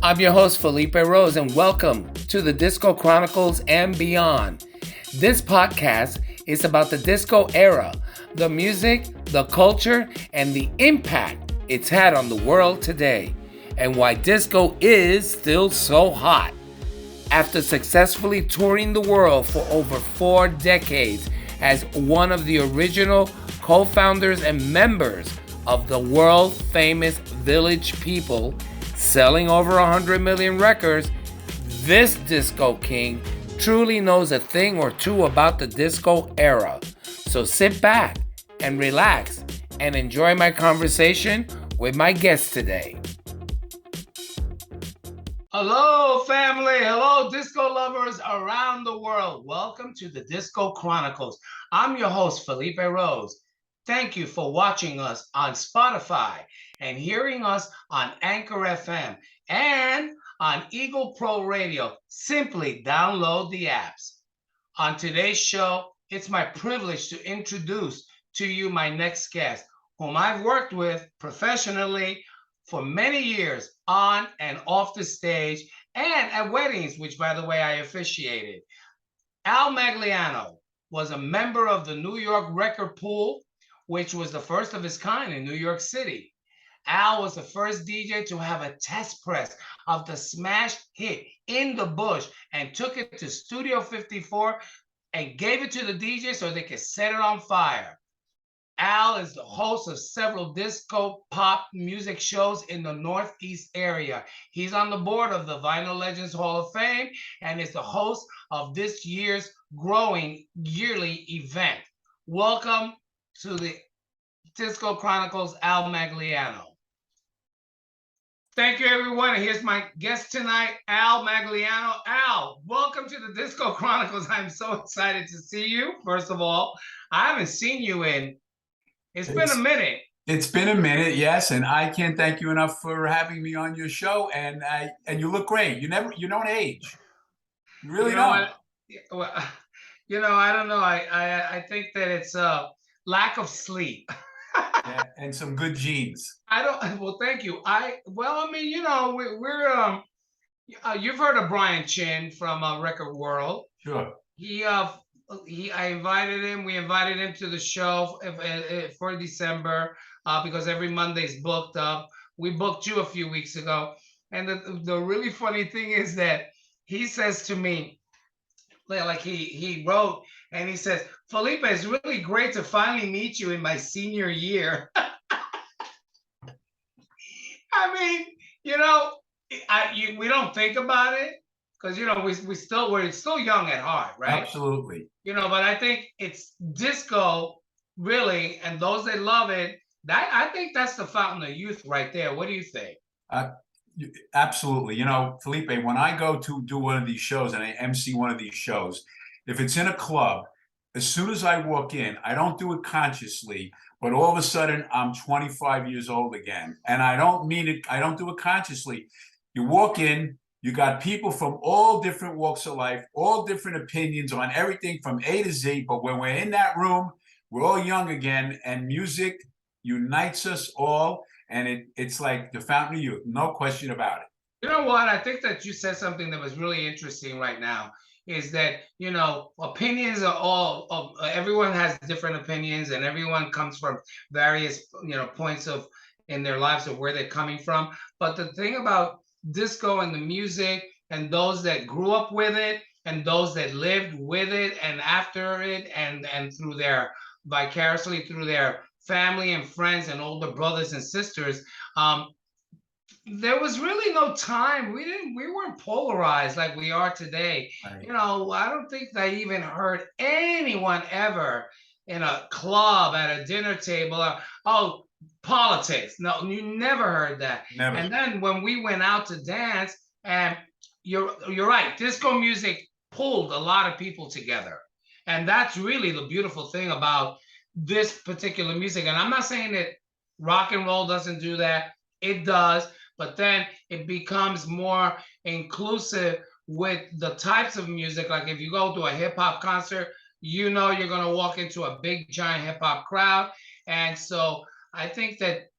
I'm your host, Felipe Rose, and welcome to the Disco Chronicles and Beyond. This podcast is about the disco era, the music, the culture, and the impact it's had on the world today, and why disco is still so hot. After successfully touring the world for over 4 decades as one of the original co-founders and members of the world-famous Village People, selling over 100 million records, this disco king truly knows a thing or two about the disco era. So sit back and relax and enjoy my conversation with my guest today. Hello, family. Hello, disco lovers around the world. Welcome to the Disco Chronicles. I'm your host, Felipe Rose. Thank you for watching us on Spotify and hearing us on Anchor FM and on Eagle Pro Radio. Simply download the apps. On today's show, it's my privilege to introduce to you my next guest, whom I've worked with professionally for many years on and off the stage and at weddings, which, by the way, I officiated. Al Magliano was a member of the New York Record Pool, which was the first of its kind in New York City. Al was the first DJ to have a test press of the smash hit In the Bush and took it to Studio 54 and gave it to the DJ so they could set it on fire. Al is the host of several disco pop music shows in the Northeast area. He's on the board of the Vinyl Legends Hall of Fame and is the host of this year's growing yearly event. Welcome to the Disco Chronicles, Al Magliano. Thank you, everyone. And here's my guest tonight, Al Magliano. Al, welcome to the Disco Chronicles. I'm so excited to see you. First of all, I haven't seen you in. It's been a minute. It's been a minute, yes, and I can't thank you enough for having me on your show. And you look great. You don't age. You really don't. Well, I don't know. I think that it's a lack of sleep. Yeah, and some good genes. Well, thank you. We're you've heard of Brian Chin from Record World. Sure. I invited him. We invited him to the show for December because every Monday's booked up. We booked you a few weeks ago, and the really funny thing is that he says to me, like he wrote, and he says, "Felipe, it's really great to finally meet you in my senior year." I mean, we don't think about it because we're still young at heart, right? Absolutely. But I think it's disco, really, and those that love it. I think that's the fountain of youth right there. What do you think? Absolutely. Felipe, when I go to do one of these shows and I MC one of these shows, if it's in a club, as soon as I walk in, I don't do it consciously, but all of a sudden I'm 25 years old again. And I don't mean it. I don't do it consciously. You walk in, you got people from all different walks of life, all different opinions on everything from A to Z. But when we're in that room, we're all young again, and music unites us all. And it's like the fountain of youth, no question about it. You know what? I think that you said something that was really interesting right now, is that, opinions are everyone has different opinions, and everyone comes from various, points in their lives of where they're coming from. But the thing about disco and the music, and those that grew up with it, and those that lived with it and after it, and through their vicariously through their family and friends and older brothers and sisters, there was really no time. We weren't polarized like we are today. Right. I don't think I even heard anyone ever in a club at a dinner table, politics. No, you never heard that. Never. And then when we went out to dance, and you're right, disco music pulled a lot of people together. And that's really the beautiful thing about this particular music. And I'm not saying that rock and roll doesn't do that. It does. But then it becomes more inclusive with the types of music. Like if you go to a hip hop concert, you're going to walk into a big, giant hip hop crowd. And so I think that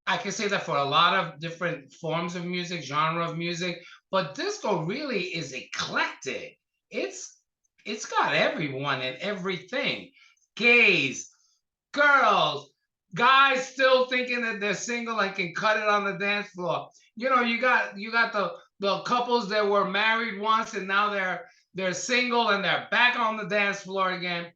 I can say that for a lot of different forms of music, genre of music, but disco really is eclectic. It's it's got everyone and everything. Gays, girls, guys still thinking that they're single and can cut it on the dance floor. You got the couples that were married once and now they're single and they're back on the dance floor again.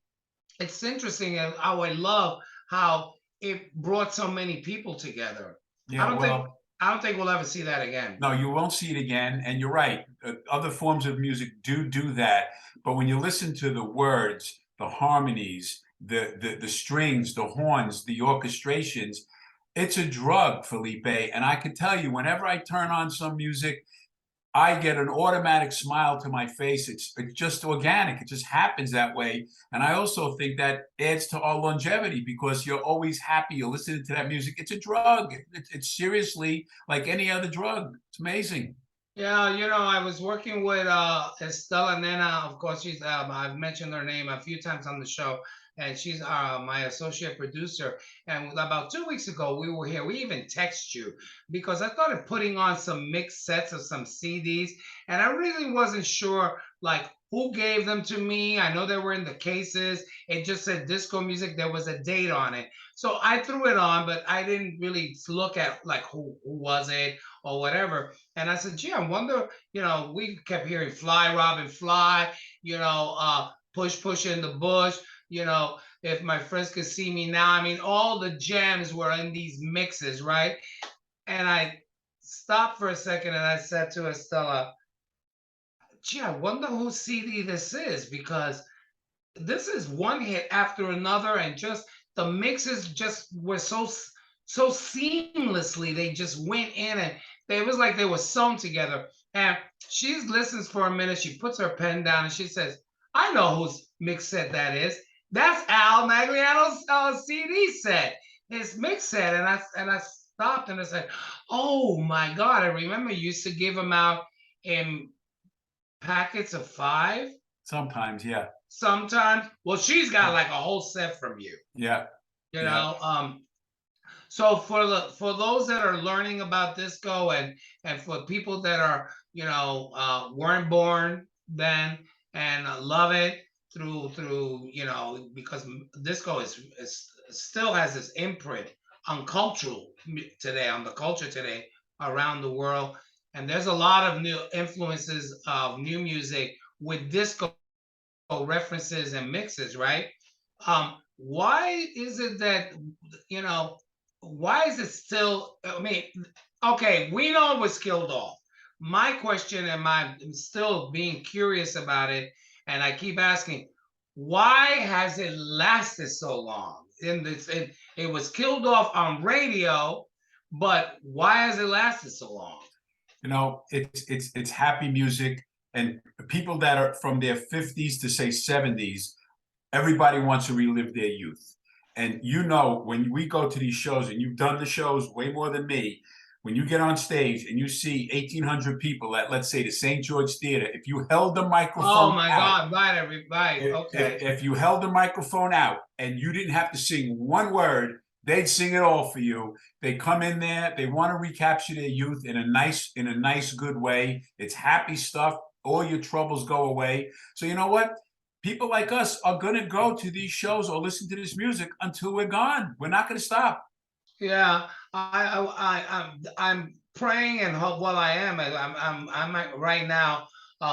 It's interesting and how I love how it brought so many people together. I Yeah, don't think well, I don't think we'll ever see that again. no, you won't see it again. And you're right. Other forms of music do that. But when you listen to the words, the harmonies, the strings, the horns, the orchestrations, it's a drug, Felipe. And I can tell you, whenever I turn on some music, I get an automatic smile to my face. It's just organic. It just happens that way. And I also think that adds to our longevity because you're always happy. You're listening to that music. It's a drug. It's seriously like any other drug. It's amazing. Yeah, I was working with Estela Nena. Of course, she's I've mentioned her name a few times on the show, and she's my associate producer. And about 2 weeks ago, we were here. We even text you because I started putting on some mixed sets of some CDs, and I really wasn't sure like who gave them to me. I know they were in the cases. It just said disco music. There was a date on it, so I threw it on, but I didn't really look at like who was it or whatever. And I said, gee, I wonder, we kept hearing fly, Robin, fly, push, push in the bush, if my friends could see me now. I mean, all the gems were in these mixes, right? And I stopped for a second and I said to Estella, gee, I wonder whose CD this is because this is one hit after another, and just the mixes just were so seamlessly. They just went in, and it was like they were sewn together. And she listens for a minute. She puts her pen down and she says, "I know whose mix set that is. That's Al Magliano's CD set. His mix set." And I stopped and I said, "Oh my God! I remember you used to give them out in packets of 5." Sometimes, yeah. Sometimes, well, she's got like a whole set from you, Yeah. you Yeah. know. So for those that are learning about disco, and for people that are weren't born then and love it through because disco is still has this imprint on today, on the culture today around the world, and there's a lot of new influences of new music with disco references and mixes, right? Why is it that you know? Why is it still? I mean, okay, we know it was killed off. My question, and I'm still being curious about it, and I keep asking, why has it lasted so long? It was killed off on radio, but why has it lasted so long? It's happy music, and people that are from their 50s to say 70s, everybody wants to relive their youth. And when we go to these shows, and you've done the shows way more than me, when you get on stage and you see 1,800 people at, let's say, the St. George Theater, if you held the Oh microphone my out, God! Right, right. Okay. if you held the microphone out and you didn't have to sing one word, they'd sing it all for you. They come in there, they want to recapture their youth in a nice, good way. It's happy stuff. All your troubles go away. So you know what? People like us are gonna go to these shows or listen to this music until we're gone. We're not gonna stop. Yeah, I'm praying and hope. Well, I am. I'm right now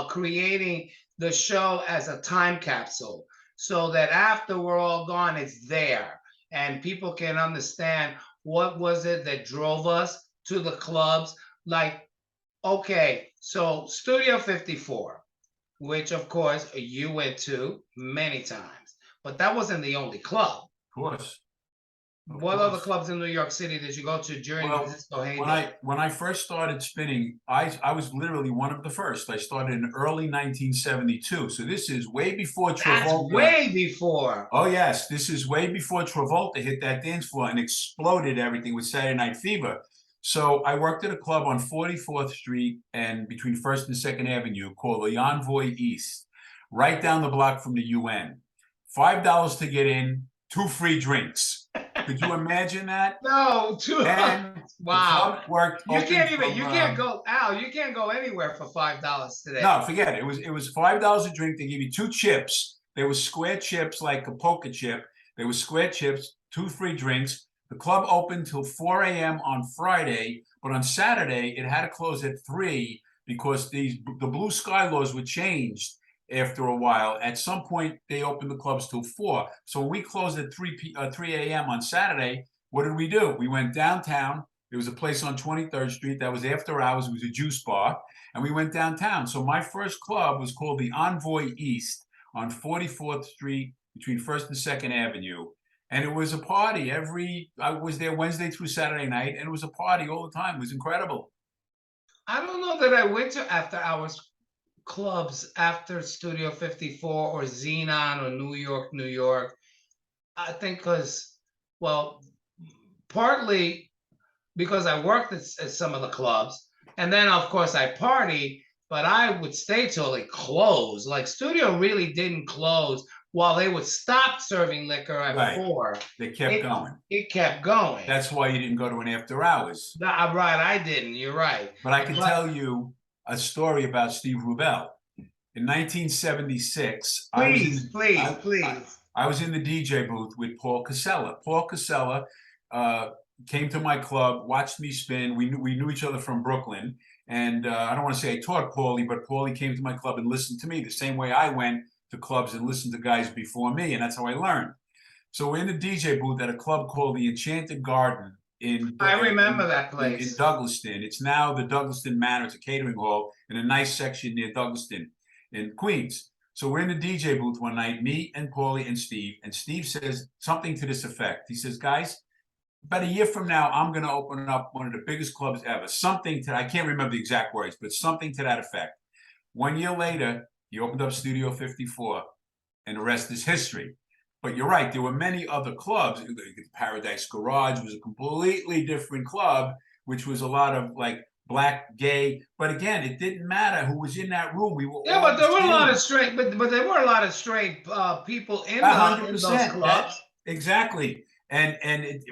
creating the show as a time capsule, so that after we're all gone, it's there, and people can understand what was it that drove us to the clubs. Like, okay, so Studio 54, which of course you went to many times, but that wasn't the only club. Of course, of What other course. clubs in New York City did you go to during the Well, disco when heyday? I first started spinning, I was literally one of the first. I started in early 1972. So this is way before That's Travolta. way before. Oh yes, this is way before Travolta hit that dance floor and exploded everything with Saturday Night Fever. So I worked at a club on 44th Street and between First and Second Avenue called the Envoy East, right down the block from the UN. $5 to get in, 2 free drinks. Could you imagine that? No, And the wow. club worked You open can't even, from you can't go, Al, you can't go anywhere for $5 today. no, forget it. It was $5 a drink. They give you two chips. There was square chips like a poker chip. There was square chips, two free drinks. The club opened till 4 a.m. on Friday, but on Saturday it had to close at 3 because the blue sky laws were changed after a while. At some point, they opened the clubs till 4. So when we closed at 3 a.m. on Saturday, what did we do? We went downtown. There was a place on 23rd Street that was after hours. It was a juice bar, and we went downtown. So my first club was called the Envoy East on 44th Street between 1st and 2nd Avenue. And it was a party I was there Wednesday through Saturday night, and it was a party all the time. It was incredible. I don't know that I went to after hours clubs after Studio 54 or Xenon or New York, New York. I think well, partly because I worked at some of the clubs, and then of course I party, but I would stay till it closed. Like Studio really didn't close while they would stop serving liquor at Right. 4. They kept going. It kept going. That's why you didn't go to an after hours. Right, I didn't. You're right. But I can tell you a story about Steve Rubel. In 1976, Please. I was in the DJ booth with Paul Casella. Paul Casella came to my club, watched me spin. We knew each other from Brooklyn. And I don't want to say I taught Paulie, but Paulie came to my club and listened to me the same way I went to clubs and listened to guys before me. And that's how I learned. So we're in the DJ booth at a club called the Enchanted Garden I remember that place in Douglaston. It's now the Douglaston Manor. It's a catering hall in a nice section near Douglaston in Queens. So we're in the DJ booth one night, me and Paulie and Steve says something to this effect. He says, guys, about a year from now, I'm going to open up one of the biggest clubs ever. Something to, I can't remember the exact words, but something to that effect. 1 year later, he opened up Studio 54, and the rest is history. But you're right, there were many other clubs. Paradise Garage was a completely different club, which was a lot of like black, gay. But again, it didn't matter who was in that room. We were all but there were a lot of straight, but there were a lot of straight people in those 100%. clubs. Exactly. And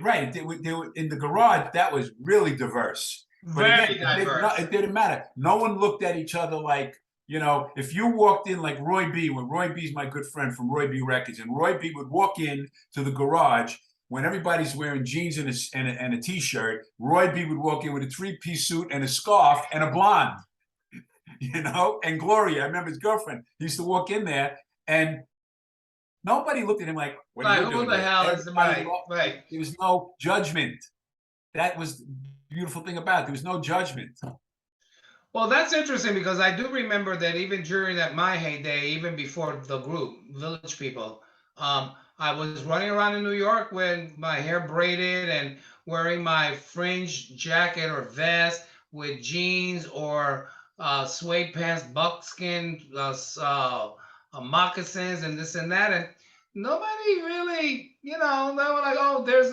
right, they were in the garage. That was really diverse. But Very again, diverse. it didn't matter. No one looked at each other like, you know, if you walked in like Roy B, when Roy B's my good friend from Roy B Records, and Roy B would walk in to the garage when everybody's wearing jeans and a t-shirt, Roy B would walk in with a 3-piece suit and a scarf and a blonde, you know, and Gloria, I remember his girlfriend, used to walk in there and nobody looked at him like, what are you doing? Who the hell is right? There was no judgment. That was the beautiful thing about it. There was no judgment. Well, that's interesting because I do remember that even during my heyday, even before the group, Village People, I was running around in New York with my hair braided and wearing my fringe jacket or vest with jeans or suede pants, buckskin, moccasins, and this and that. And nobody really, they were like, oh, there's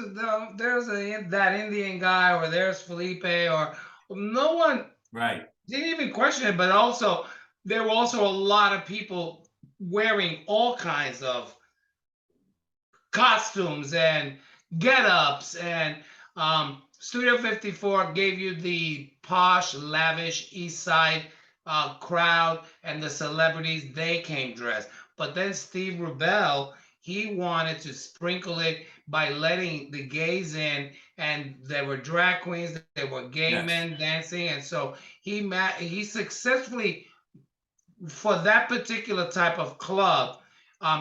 that Indian guy, or there's Felipe, or no one. Right. Didn't even question it, but also there were also a lot of people wearing all kinds of costumes and get-ups, and Studio 54 gave you the posh, lavish East Side crowd, and the celebrities, they came dressed. But then Steve Rubel, he wanted to sprinkle it by letting the gays in, and there were drag queens, there were gay men dancing, and so he successfully, for that particular type of club,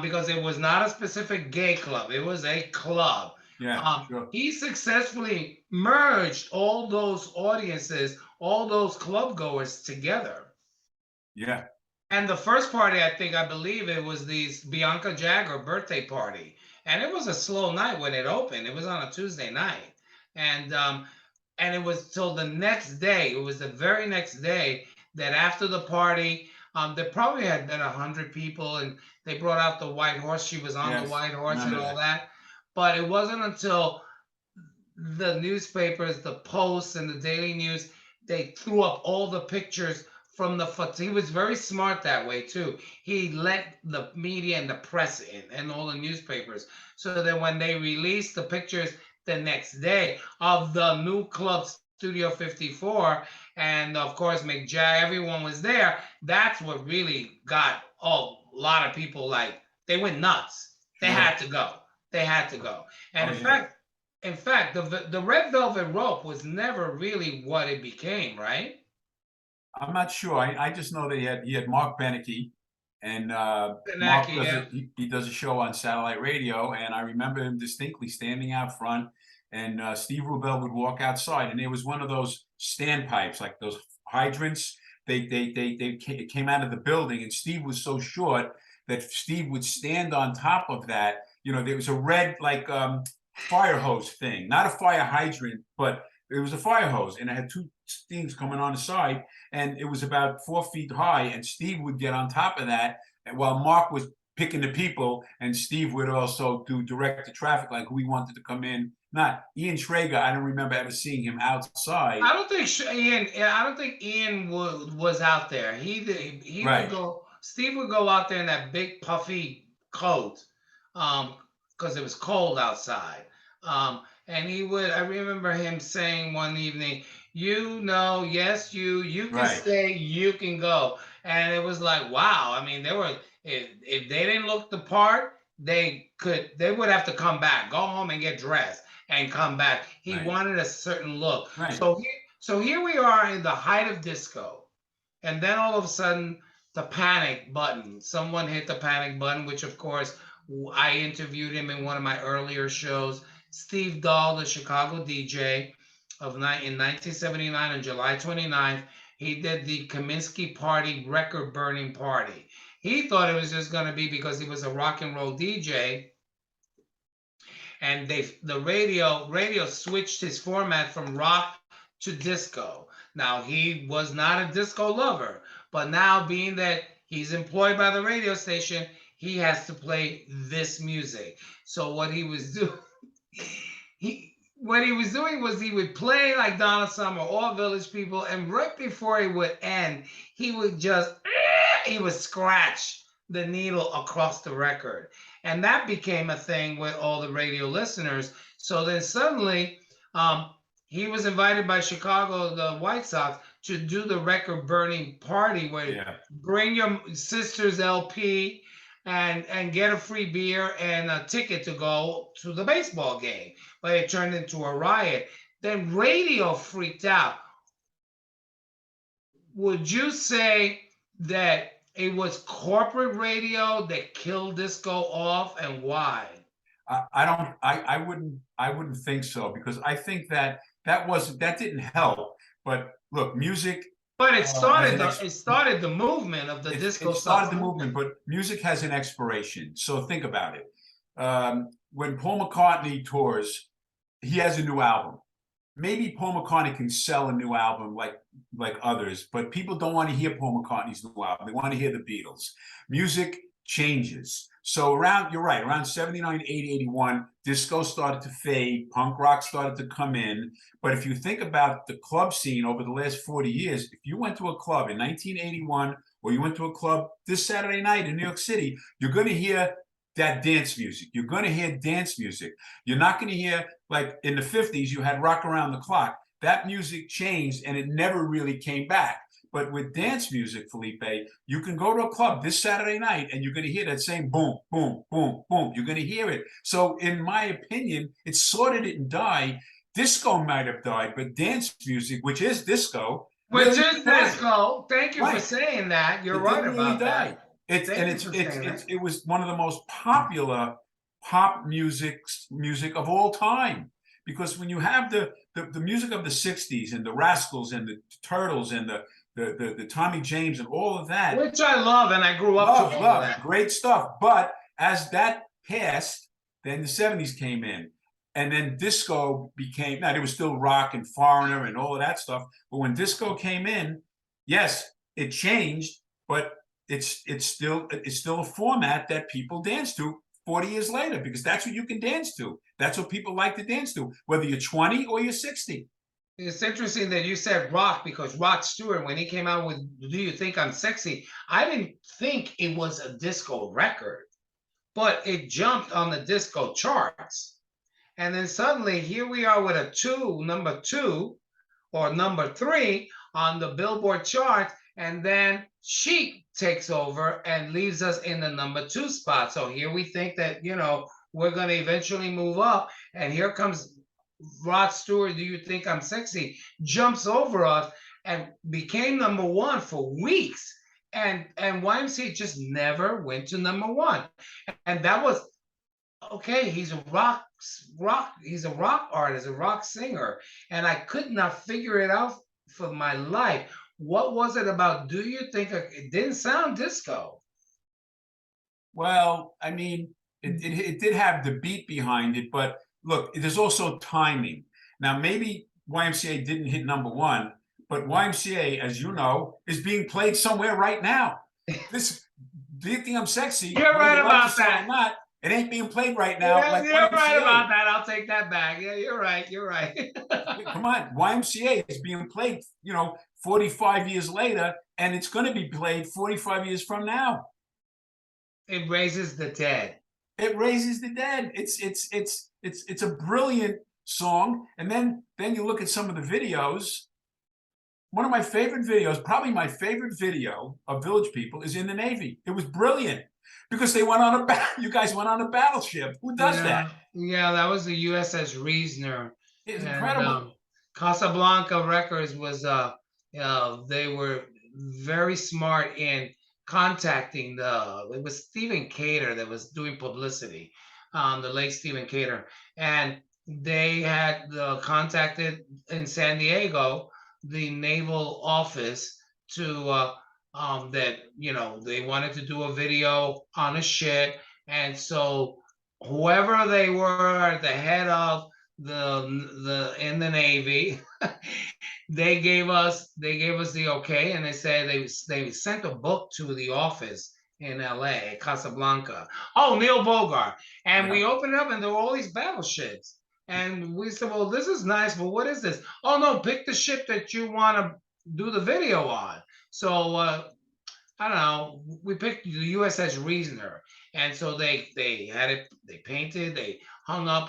because it was not a specific gay club, it was a club. Yeah, sure. He successfully merged all those audiences, all those club goers together. Yeah. And the first party, I believe it was the Bianca Jagger birthday party. And it was a slow night when it opened. It was on a Tuesday night. And it was till the next day. It was the very next day that after the party, there probably had been 100 people, and they brought out the white horse. She was on the white horse and all that. But it wasn't until the newspapers, the Post and the Daily News, they threw up all the pictures from the foot. He was very smart that way too. He let the media and the press in and all the newspapers, so that when they released the pictures, the next day of the new club Studio 54, and of course McJag, everyone was there. That's what really got a lot of people like they went nuts. They Sure. had to go. They had to go. And Oh yeah. in fact, the Red Velvet Rope was never really what it became, right? I'm not sure. I just know that he had Mark Benecke, and Mark Benaki, does yeah. he does a show on satellite radio, and I remember him distinctly standing out front, and Steve Rubel would walk outside, and there was one of those standpipes, like those hydrants. It came out of the building, and Steve was so short that Steve would stand on top of that. There was a red like fire hose thing, not a fire hydrant, but it was a fire hose, and it had two things coming on the side, and it was about 4 feet high. And Steve would get on top of that while Mark was picking the people, and Steve would also do direct to traffic, like who he wanted to come in. Not Ian Schrager. I don't remember ever seeing him outside. I don't think Ian. I don't think Ian was out there. He would Right, go. Steve would go out there in that big puffy coat, because it was cold outside. And he would. I remember him saying one evening, yes, you can right, stay, you can go. And it was like, wow. I mean, they were if they didn't look the part, they would have to come back, go home and get dressed and come back. He right, wanted a certain look. right. So here we are in the height of disco, and then all of a sudden the panic button. Someone hit the panic button, which of course I interviewed him in one of my earlier shows. Steve Dahl, the Chicago DJ in 1979 on July 29th, he did the Kaminsky Party record burning party. He thought it was just going to be because he was a rock and roll DJ, and the radio switched his format from rock to disco. Now he was not a disco lover, but now being that he's employed by the radio station, he has to play this music. So what he was doing was he would play like Donna Summer, All Village People, and right before he would end, he would scratch the needle across the record. And that became a thing with all the radio listeners. So then suddenly, um, he was invited by Chicago, the White Sox, to do the record burning party where Yeah, bring your sister's LP and get a free beer and a ticket to go to the baseball game. But it turned into a riot. Then radio freaked out. Would you say that it was corporate radio that killed disco off, and why? I don't. I wouldn't think so, because I think that didn't help. But look, music But has an ex. it started the movement of the It disco started stuff the movement, movement. but music has an expiration. So think about it. When Paul McCartney tours, he has a new album. Maybe Paul McCartney can sell a new album like others, but people don't want to hear Paul McCartney's new album. They want to hear the Beatles. Music changes. So you're right, around 79, 80, 81, disco started to fade, punk rock started to come in. But if you think about the club scene over the last 40 years, if you went to a club in 1981, or you went to a club this Saturday night in New York City, you're going to hear that dance music. You're going to hear dance music. You're not going to hear, like in the 50s, you had rock around the clock. That music changed and it never really came back. But with dance music, Felipe, you can go to a club this Saturday night and you're going to hear that same boom, boom, boom, boom. You're going to hear it. So, in my opinion, it sort of didn't die. Disco might have died, but dance music, which is disco, Which really is didn't die. disco. Thank you for Right. saying that. You're It right didn't really about die. that. It's and Thank you it's for it's saying it's that. it was one of the most popular pop music of all time. Because when you have the music of the 60s and the Rascals and the Turtles and the Tommy James and all of that, Which I love, and I grew up to all of love, that. great stuff. But as that passed, then the 70s came in. And then disco became, now there was still rock and Foreigner and all of that stuff. But when disco came in, yes, it changed, but it's still a format that people dance to 40 years later, because that's what you can dance to. That's what people like to dance to, whether you're 20 or you're 60. It's interesting that you said rock, because Rod Stewart, when he came out with "Do You Think I'm Sexy," I didn't think it was a disco record, but it jumped on the disco charts. And then suddenly here we are with number two or number three on the Billboard chart, and then Chic takes over and leaves us in the number two spot. So here we think that we're going to eventually move up, and here comes Rod Stewart. Do you think I'm sexy? Jumps over us and became number one for weeks. And YMCA just never went to number one, and that was okay. He's a he's a rock artist, a rock singer, and I could not figure it out for my life. What was it about? Do you think it didn't sound disco? Well, I mean, it did have the beat behind it, but look, there's also timing. Now, maybe YMCA didn't hit number one, but YMCA, as you know, is being played somewhere right now. This, do you think I'm sexy? You're Whether right you like the about song that. or not, it ain't being played right now Yeah, like you're right YMCA. about that. I'll take that back. Yeah, you're right. You're right. Come on, YMCA is being played, 45 years later, and it's going to be played 45 years from now. It raises the dead. It raises the dead. It's a brilliant song. And then you look at some of the videos. One of my favorite videos, probably my favorite video of Village People, is in the Navy. It was brilliant because they went on you guys went on a battleship. Who does that? Yeah, that was the USS Reasoner, It's and incredible. Casablanca Records was they were very smart in contacting it was Stephen Cater that was doing publicity, the late Stephen Cater, and they had contacted in San Diego the naval office to that they wanted to do a video on a ship, and so whoever they were at the head of the in the Navy, they gave us the okay, and they said they sent a book to the office in LA, Casablanca. Oh, Neil Bogart. And Yeah, we opened it up and there were all these battleships. And we said, well, this is nice, but what is this? Oh no, pick the ship that you want to do the video on. So I don't know. We picked the USS Reasoner, and so they had it. They painted. They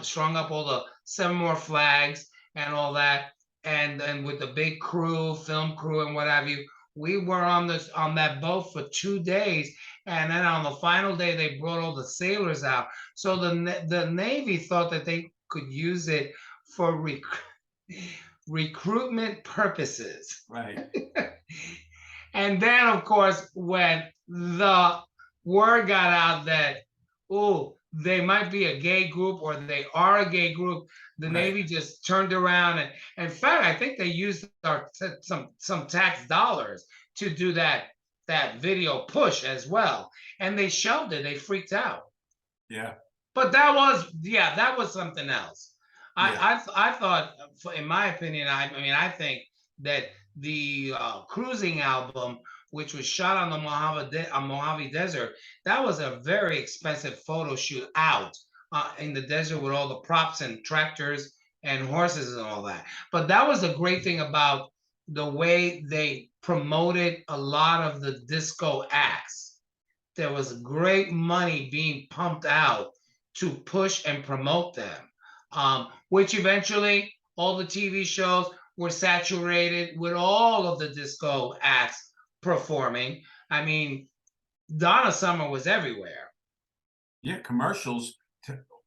strung up all the seven more flags and all that, and with the big crew, film crew, and what have you. We were on that boat for 2 days, and then on the final day they brought all the sailors out. So the Navy thought that they could use it for recruitment purposes. right. And then, of course, when the word got out that, oh, they might be a gay group or they are a gay group, the Right. Navy just turned around and, in fact, I think they used some tax dollars to do that video push as well, and they shelved it. They freaked out. Yeah. But that was something else. Yeah. I thought, in my opinion, I mean, I think that the Cruising album, which was shot on the Mojave Desert, that was a very expensive photo shoot out in the desert with all the props and tractors and horses and all that. But that was the great thing about the way they promoted a lot of the disco acts. There was great money being pumped out to push and promote them, which eventually all the TV shows were saturated with all of the disco acts performing. I mean, Donna Summer was everywhere. Yeah, commercials,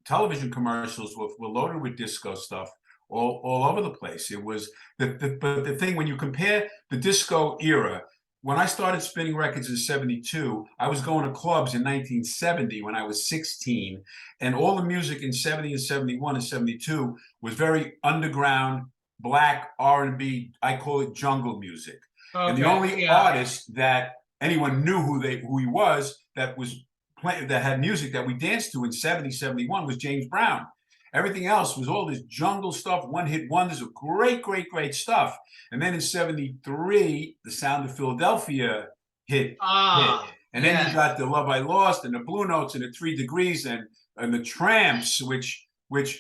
television commercials were loaded with disco stuff all over the place. It was but the thing when you compare the disco era, when I started spinning records in 72, I was going to clubs in 1970 when I was 16, and all the music in 70 and 71 and 72 was very underground, black R&B. I call it jungle music. And the Okay, only yeah. artist that anyone knew who he was that had music that we danced to in 70, 71 was James Brown. Everything else was all this jungle stuff, one hit wonders of great stuff. And then in 73, the Sound of Philadelphia hit. And then you Yes. got the Love I Lost and the Blue Notes and the 3 Degrees and the Tramps, which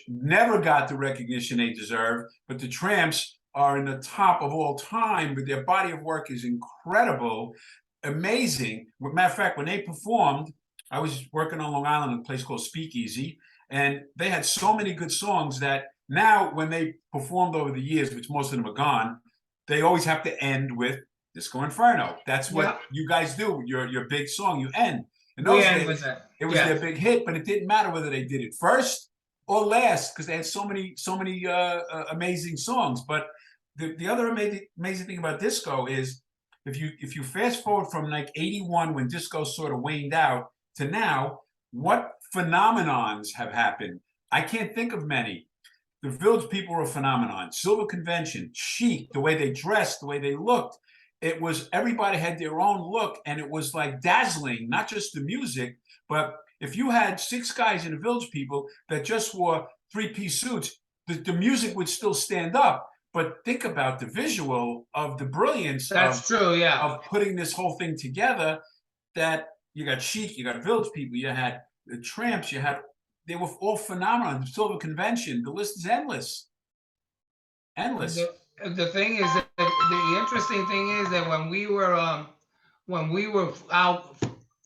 never got the recognition they deserve. But the Tramps are in the top of all time, but their body of work is incredible, amazing. Matter of fact, when they performed, I was working on Long Island in a place called Speakeasy, And they had so many good songs that now when they performed over the years, which most of them are gone, they always have to end with Disco Inferno. That's Yeah, what you guys do. Your big song, you end. In we those end with days, that. it was their Yes, big hit, but it didn't matter whether they did it first or last because they had so many amazing songs. But the other amazing thing about disco is if you fast forward from like 81 when disco sort of waned out to now, what phenomenons have happened? I can't think of many. The Village People were a phenomenon. Silver Convention, chic, the way they dressed, the way they looked. It was everybody had their own look, and it was like dazzling, not just the music, but if you had six guys in the Village People that just wore three-piece suits, the music would still stand up. But think about the visual of the brilliance that's true. Yeah. of putting this whole thing together. That you got chic, you got Village People, you had the Tramps, you had they were all phenomenal. The Silver Convention, the list is endless, endless. The the thing is that the interesting thing is that when we were out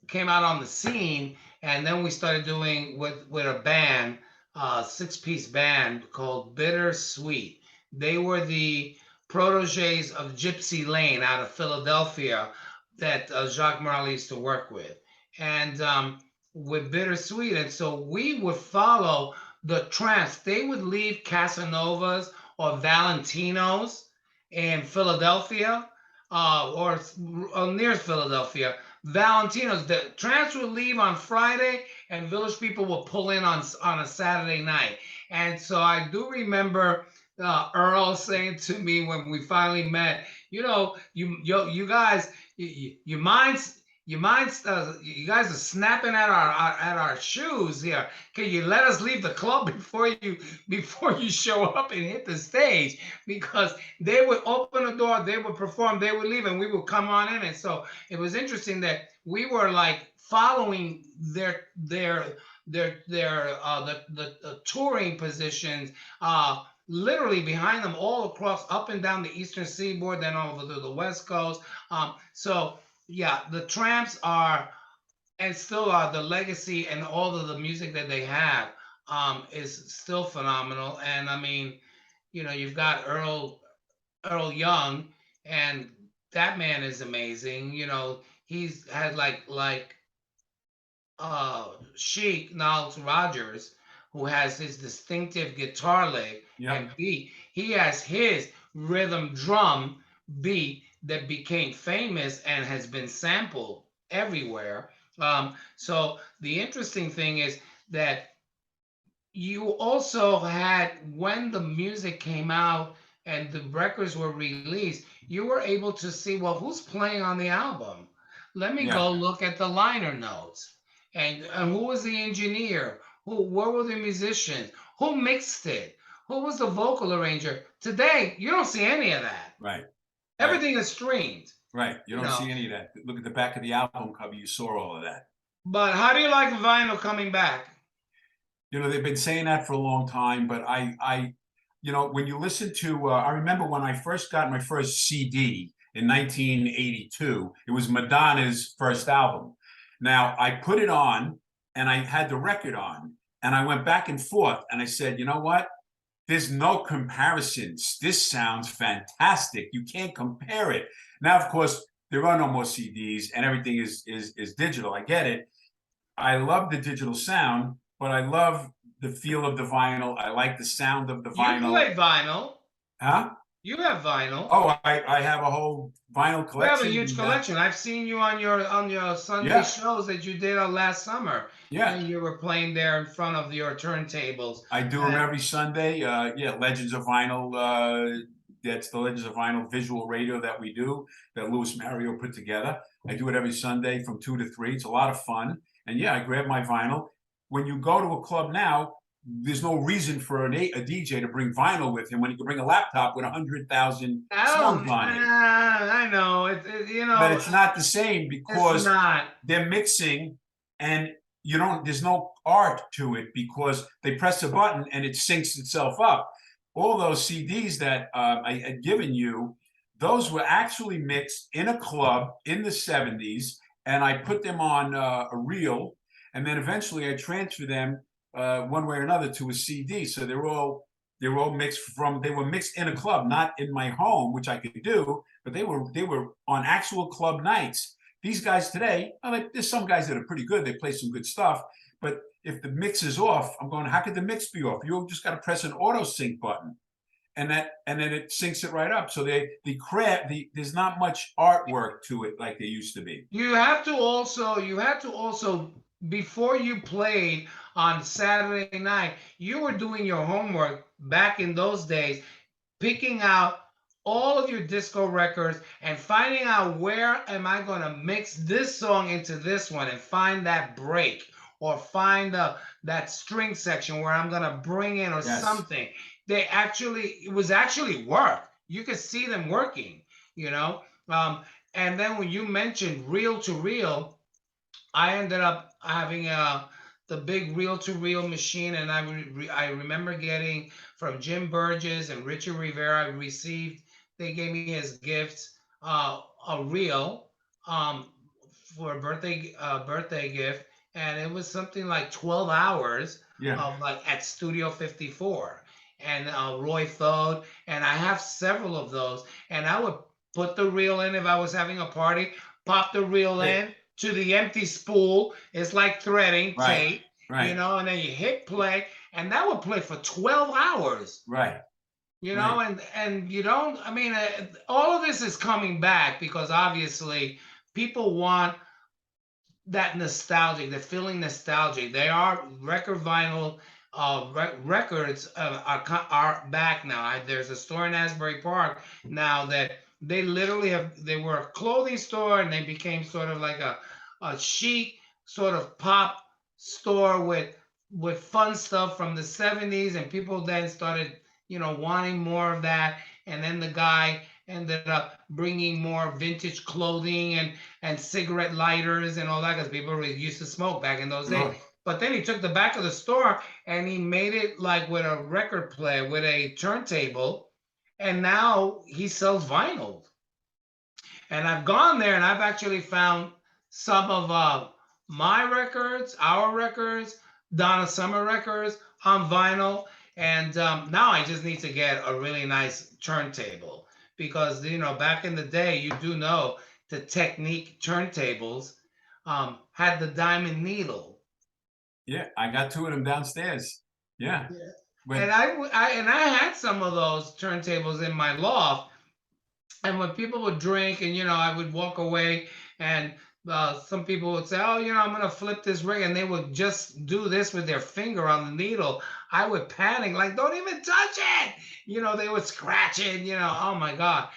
came out on the scene, and then we started doing with a band, six-piece band called Bittersweet. They were the proteges of Gypsy Lane out of Philadelphia that Jacques Marley used to work with, and with Bittersweet. And so we would follow the Tramps. They would leave Casanovas or Valentino's in Philadelphia, or near Philadelphia. Valentino's. The Tramps would leave on Friday, and Village People will pull in on a Saturday night. And so I do remember Earl saying to me when we finally met, you guys, you guys are snapping at our shoes here. Can you let us leave the club before you show up and hit the stage? Because they would open the door, they would perform, they would leave, and we would come on in. And so it was interesting that we were like following the touring positions, literally behind them all across up and down the eastern seaboard, then over to the west coast. So yeah, the Tramps are and still are the legacy, and all of the music that they have is still phenomenal. And I mean, you've got Earl Young, and that man is amazing. He's had like Chic Niles Rogers, who has his distinctive guitar lick and Yep. beat. He has his rhythm drum beat that became famous and has been sampled everywhere. So the interesting thing is that you also had, when the music came out and the records were released, you were able to see, well, who's playing on the album. Let me Yeah. go look at the liner notes, and who was the engineer, where were the musicians, who mixed it, who was the vocal arranger. Today you don't see any of that. Right. Right. Everything is streamed. Right. You you don't know see any of that. Look at the back of the album cover. You saw all of that. but how do you like vinyl coming back? They've been saying that for a long time, but when you listen to, I remember when I first got my first CD in 1982, it was Madonna's first album. Now I put it on and I had the record on and I went back and forth and I said, you know what? There's no comparisons. This sounds fantastic. You can't compare it. Now, of course, there are no more CDs and everything is digital. I get it. I love the digital sound, but I love the feel of the vinyl. I like the sound of the You vinyl. play vinyl. Huh? You have vinyl. Oh, I have a whole vinyl You have a collection. huge collection. I've seen you on your Sunday Yeah, shows that you did last summer, yeah. and you were playing there in front of your turntables. I do them every Sunday. Yeah, Legends of Vinyl. That's the Legends of Vinyl visual radio that we do, that Louis Mario put together. I do it every Sunday from 2 to 3. It's a lot of fun. And yeah, I grab my vinyl. When you go to a club now, there's no reason for a DJ to bring vinyl with him when he can bring a laptop with 100,000 I don't. songs on it. I know But it's not the same it's because not. they're mixing and there's no art to it because they press a button and it syncs itself up. All those CDs that I had given you, those were actually mixed in a club in the 70s, and I put them on a reel, and then eventually I transferred them one way or another to a CD. So they were mixed in a club, not in my home, which I could do, but they were on actual club nights. These guys today, there's some guys that are pretty good. They play some good stuff, but if the mix is off, I'm going, how could the mix be off? You just got to press an auto sync button, and then it syncs it right up. So there's not much artwork to it like there used to be. You had to also before you played on Saturday night, you were doing your homework back in those days, picking out all of your disco records and finding out where am I going to mix this song into this one and find that break or find that string section where I'm going to bring in or Yes. something. It was actually work. You could see them working, you know. And then when you mentioned reel to reel, I ended up having the big reel-to-reel machine, and I remember getting from Jim Burgess and Richard Rivera. I received They gave me as gifts a reel um, for a birthday gift, and it was something like 12 hours Yeah. of like at Studio 54 and Roy Thode, and I have several of those, and I would put the reel in if I was having a party, pop the reel They, in to the empty spool. It's like threading right. tape, Right. and then you hit play, and that would play for 12 hours. Right. Right. And you don't. I mean, all of this is coming back because obviously people want that nostalgic. They're feeling nostalgic. They are record vinyl records are back now. There's a store in Asbury Park now that they literally have. They were a clothing store and they became sort of like a chic sort of pop store with fun stuff from the 70s, and people then started wanting more of that, and then the guy ended up bringing more vintage clothing and cigarette lighters and all that because people used to smoke back in those days. Oh, But then he took the back of the store and he made it like with a record player, with a turntable, and now he sells vinyl. And I've gone there and I've actually found some of my records, our records, Donna Summer records on vinyl. And now I just need to get a really nice turntable because, back in the day, you do know the Technique turntables had the diamond needle. yeah. I got two of them downstairs. Yeah. Yeah. But And I had some of those turntables in my loft, and when people would drink and I would walk away, and some people would say, oh, I'm going to flip this ring, and they would just do this with their finger on the needle. I would panic, like, don't even touch it. They would scratch it. Oh my God.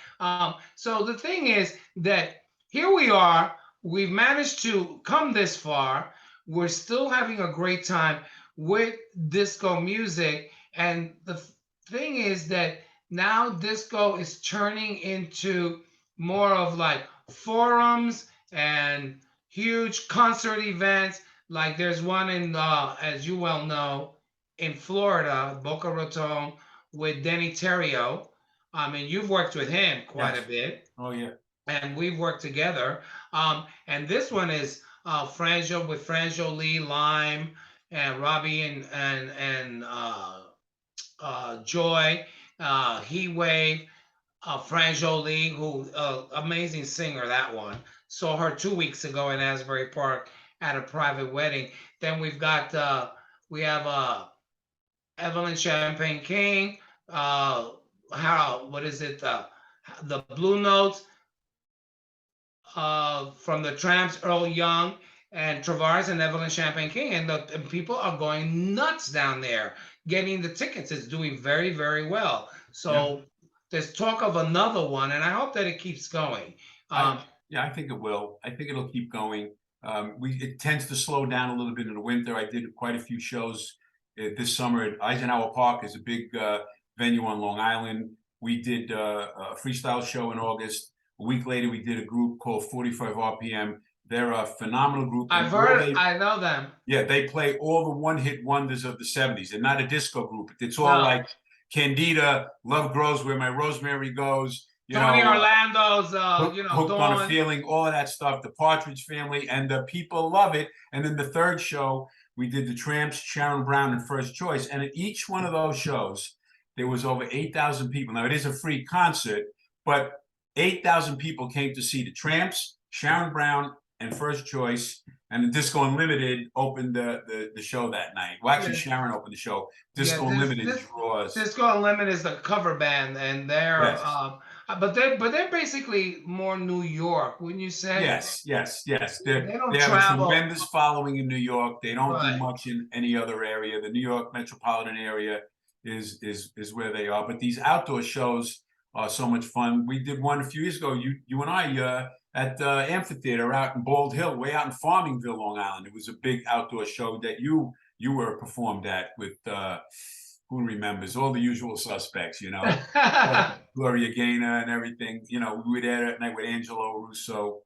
So the thing is that here we are, we've managed to come this far. We're still having a great time with disco music, and the thing is that now disco is turning into more of like forums and huge concert events. Like there's one in, as you well know, in Florida, Boca Raton, with Denny Terrio. I mean, you've worked with him quite a yes. bit, Oh yeah. and we've worked together. And this one is Franjo Lee, Lime, and Robbie and Joy, He Wave, Fran Jolie, who amazing singer. That one saw her 2 weeks ago in Asbury Park at a private wedding. Then we have Evelyn Champagne King. How what is it? The Blue Notes from the Tramps, Earl Young and Travaris and Evelyn Champagne King, and people are going nuts down there getting the tickets. It's doing very, very well. Yeah. So there's talk of another one, and I hope that it keeps going. I Yeah, I think it will. I think it'll keep going. It tends to slow down a little bit in the winter. I did quite a few shows this summer at Eisenhower Park. Is a big venue on Long Island. We did a freestyle show in August. A week later, we did a group called 45 RPM. They're a phenomenal group. I've heard, I know them. Yeah, they play all the one-hit wonders of the 70s. They're not a disco group. It's all No, like Candida, Love Grows Where My Rosemary Goes, Tony Orlando's, Hooked on a Dawn. Feeling, all of that stuff, the Partridge Family, and the people love it. And then the third show, We did the Tramps, Sharon Brown, and First Choice. And at each one of those shows, there was over 8,000 people. Now, it is a free concert, but 8,000 people came to see the Tramps, Sharon Brown, and First Choice. And the Disco Unlimited opened the show that night. Well, actually, Yeah, Sharon opened the show. yeah. Disco Unlimited draws. Disco Unlimited is the cover band, and they're Yes. but they're basically more New York, wouldn't you say? Yes. They They don't have a travel. tremendous following in New York. They don't do Right. much in any other area. The New York metropolitan area is where they are. But these outdoor shows are so much fun. We did one a few years ago. You and I at the amphitheater out in Bald Hill, way out in Farmingville, Long Island. It was a big outdoor show that you were performed at with who remembers all the usual suspects, Gloria Gaynor and everything. We were there at night with Angelo Russo,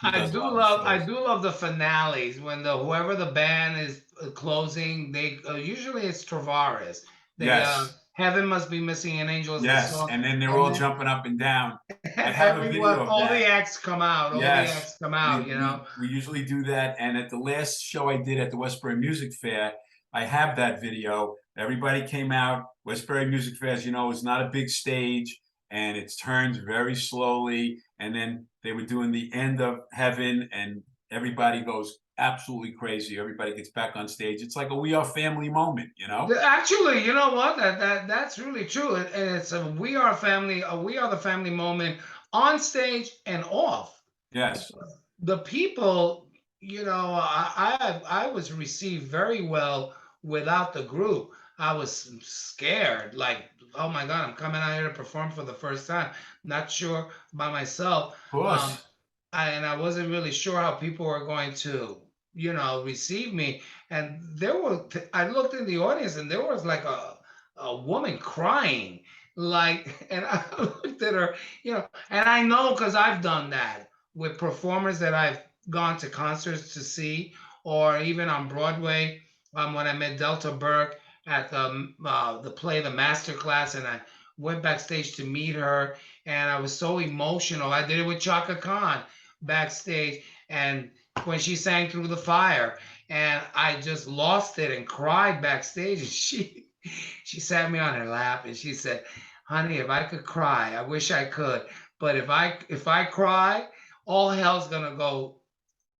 who does a lot of the I shows. do love the finales when the whoever the band is closing. They usually it's Travares. They Yes, Heaven Must Be Missing an Angel is the yes, song, and then they're and all then jumping up and down. I have a everyone, video of all the that. acts come out. All the Yes, acts come out. we usually do that. And at the last show I did at the Westbury Music Fair, I have that video. Everybody came out. Westbury Music Fair, as you know, is not a big stage, and it turns very slowly. And then they were doing the end of Heaven, and everybody goes absolutely crazy. Everybody gets back on stage. It's like a We Are Family moment. Actually, you know what? That's really true. And it's a we are family. A we are the family moment on stage and off. Yes. The people, I was received very well without the group. I was scared, like, oh my God, I'm coming out here to perform for the first time. Not sure by myself. Of course. And I wasn't really sure how people were going to, receive me. And I looked in the audience and there was like a woman crying, like, and I looked at her, and I know because I've done that with performers that I've gone to concerts to see, or even on Broadway. When I met Delta Burke at the play The Masterclass, and I went backstage to meet her, and I was so emotional. I did it with Chaka Khan backstage, and when she sang Through the Fire, and I just lost it and cried backstage, and she sat me on her lap and she said, "Honey, if I could cry, I wish I could, but if I cry, all hell's gonna go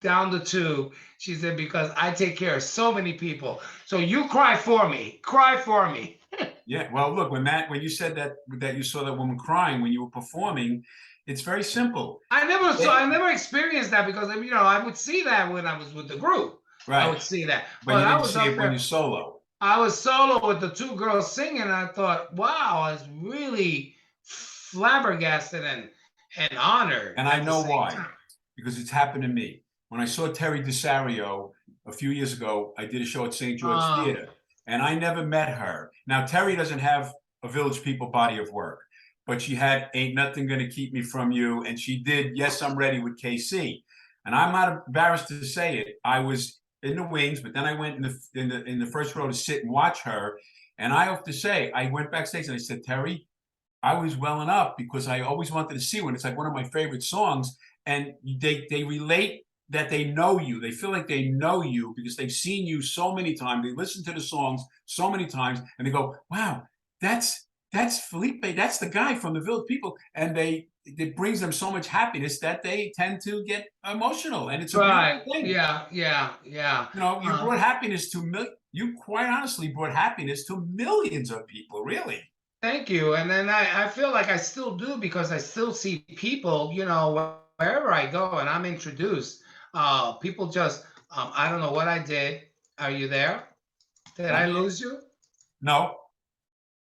down the tube." She said, "Because I take care of so many people. So you cry for me. Cry for me." Yeah. Well, look, when you said that you saw that woman crying when you were performing, it's very simple. I never experienced that because I would see that when I was with the group. I Right. would see that. But But you I didn't was see up it when you there. solo. I was solo with the two girls singing, and I thought, wow, I was really flabbergasted and honored And I at the know same why. time. Because it's happened to me. When I saw Terry DeSario a few years ago, I did a show at St. George Um, Theater, and I never met her. Now, Terry doesn't have a Village People body of work, but she had Ain't Nothing Gonna Keep Me From You, and she did Yes, I'm Ready with KC. And I'm not embarrassed to say it. I was in the wings, but then I went in the first row to sit and watch her. And I have to say, I went backstage and I said, Terry, I was welling up because I always wanted to see one. It's like one of my favorite songs, and they relate that they know you. They feel like they know you because they've seen you so many times. They listen to the songs so many times, and they go, "Wow, that's Felipe. That's the guy from the Village People." And it brings them so much happiness that they tend to get emotional, and it's a beautiful right. thing. Yeah. You brought happiness to you quite honestly brought happiness to millions of people, really. Thank you. And then I feel like I still do because I still see people, wherever I go and I'm introduced. People just, I don't know what I did. Are you there? Did I I'm here. lose you? No.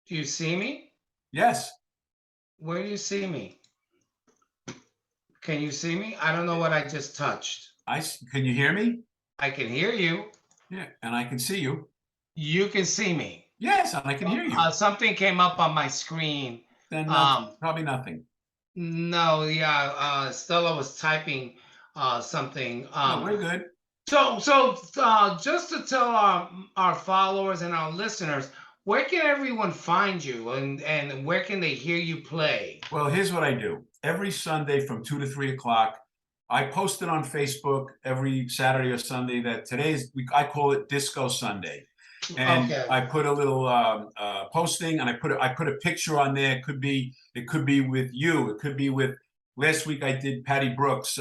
Do you see me? Yes. Where do you see me? Can you see me? I don't know what I just touched. Can you hear me? I can hear you. Yeah, and I can see you. You can see me. Yes, and I can hear you. Something came up on my screen. Then Um, probably nothing. no, yeah. Stella was typing something. No, we're good. So, just to tell our followers and our listeners, where can everyone find you, and where can they hear you play? Well, here's what I do. Every Sunday from 2 to 3 o'clock, I post it on Facebook every Saturday or Sunday that I call it Disco Sunday. And Okay. I put a little posting, and I put a picture on there. It could be with you. It could be with. Last week I did Patty Brooks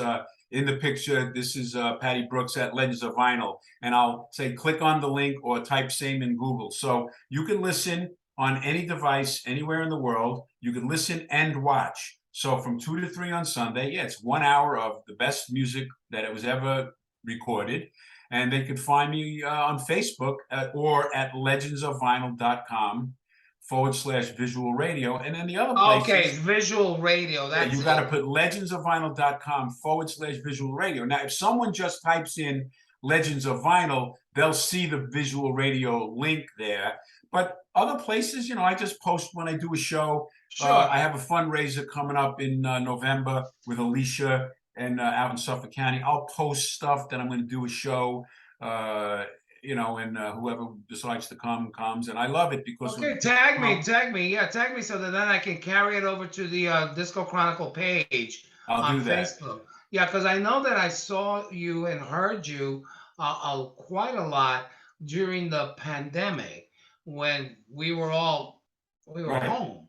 in the picture. This is Patty Brooks at Legends of Vinyl, and I'll say click on the link or type same in Google, so you can listen on any device anywhere in the world. You can listen and watch. So from 2 to 3 on Sunday, yeah, it's 1 hour of the best music that it was ever recorded. And they could find me on Facebook or at legendsofvinyl.com/visual radio. And then the other Okay, places, visual radio. yeah, That's you got to it. put legendsofvinyl.com/visual radio. Now, if someone just types in Legends of Vinyl, they'll see the visual radio link there. But other places, I just post when I do a show. Sure. I have a fundraiser coming up in November with Alicia and out in Suffolk County. I'll post stuff that I'm going to do a show, and whoever decides to come comes. And I love it because when Okay, people tag me, come, tag me. Yeah, tag me so that then I can carry it over to the Disco Chronicle page I'll on do that. Facebook. Yeah, because I know that I saw you and heard you quite a lot during the pandemic when we were Right. home,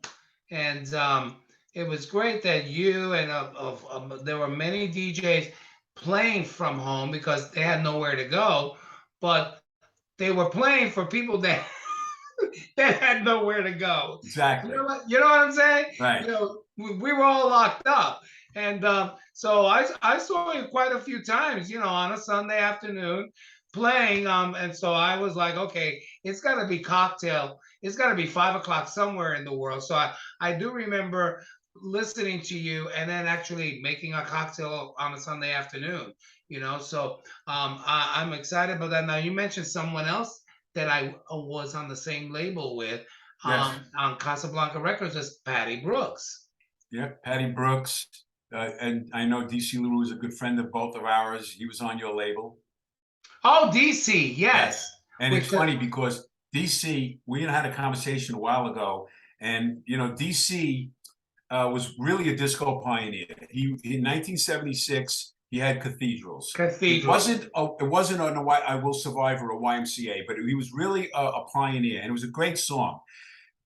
and it was great that you and there were many DJs playing from home because they had nowhere to go, but they were playing for people that that had nowhere to go. Exactly. You know what I'm saying? Right. We were all locked up, and so I saw you quite a few times. On a Sunday afternoon playing. And so I was like, okay, it's got to be cocktail. It's got to be 5 o'clock somewhere in the world. So I do remember listening to you and then actually making a cocktail on a Sunday afternoon. So I'm excited about that. Now you mentioned someone else that I was on the same label with Yes. on Casablanca Records is Patty Brooks. Yeah, Patty Brooks. And I know DC LaRue is a good friend of both of ours. He was on your label. Oh, DC, yes. And it's funny because DC, we had a conversation a while ago, and DC was really a disco pioneer. He in 1976 he had Cathedrals. It wasn't on I Will Survive or a YMCA, but he was really a pioneer, and it was a great song.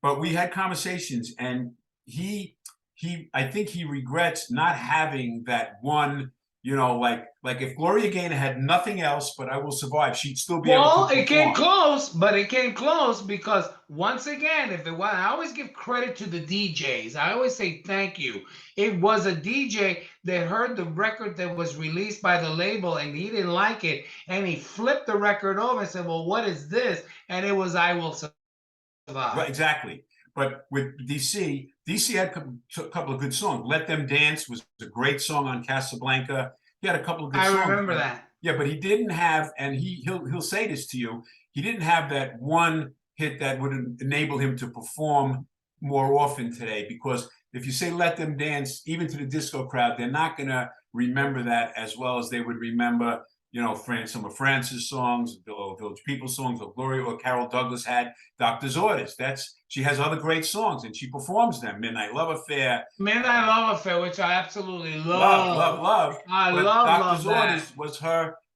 But we had conversations, and I think he regrets not having that one. Like if Gloria Gaynor had nothing else but I Will Survive, she'd still be able to perform. It came close, but it came close because once again, if it was, I always give credit to the DJs. I always say thank you. It was a DJ that heard the record that was released by the label and he didn't like it, and he flipped the record over and said, "Well, what is this?" And it was I Will Survive. Right, exactly. But with DC had a couple of good songs. Let Them Dance was a great song on Casablanca. He had a couple of good songs. I remember that. Yeah, but he didn't have, and he'll say this to you, he didn't have that one hit that would enable him to perform more often today. Because if you say Let Them Dance, even to the disco crowd, they're not going to remember that as well as they would remember some of Francis' songs, Village People songs, or Gloria or Carol Douglas had Doctor's Orders. She has other great songs and she performs them. Midnight Love Affair. Midnight Love Affair, which I absolutely love. Love. I but love Doctor's Orders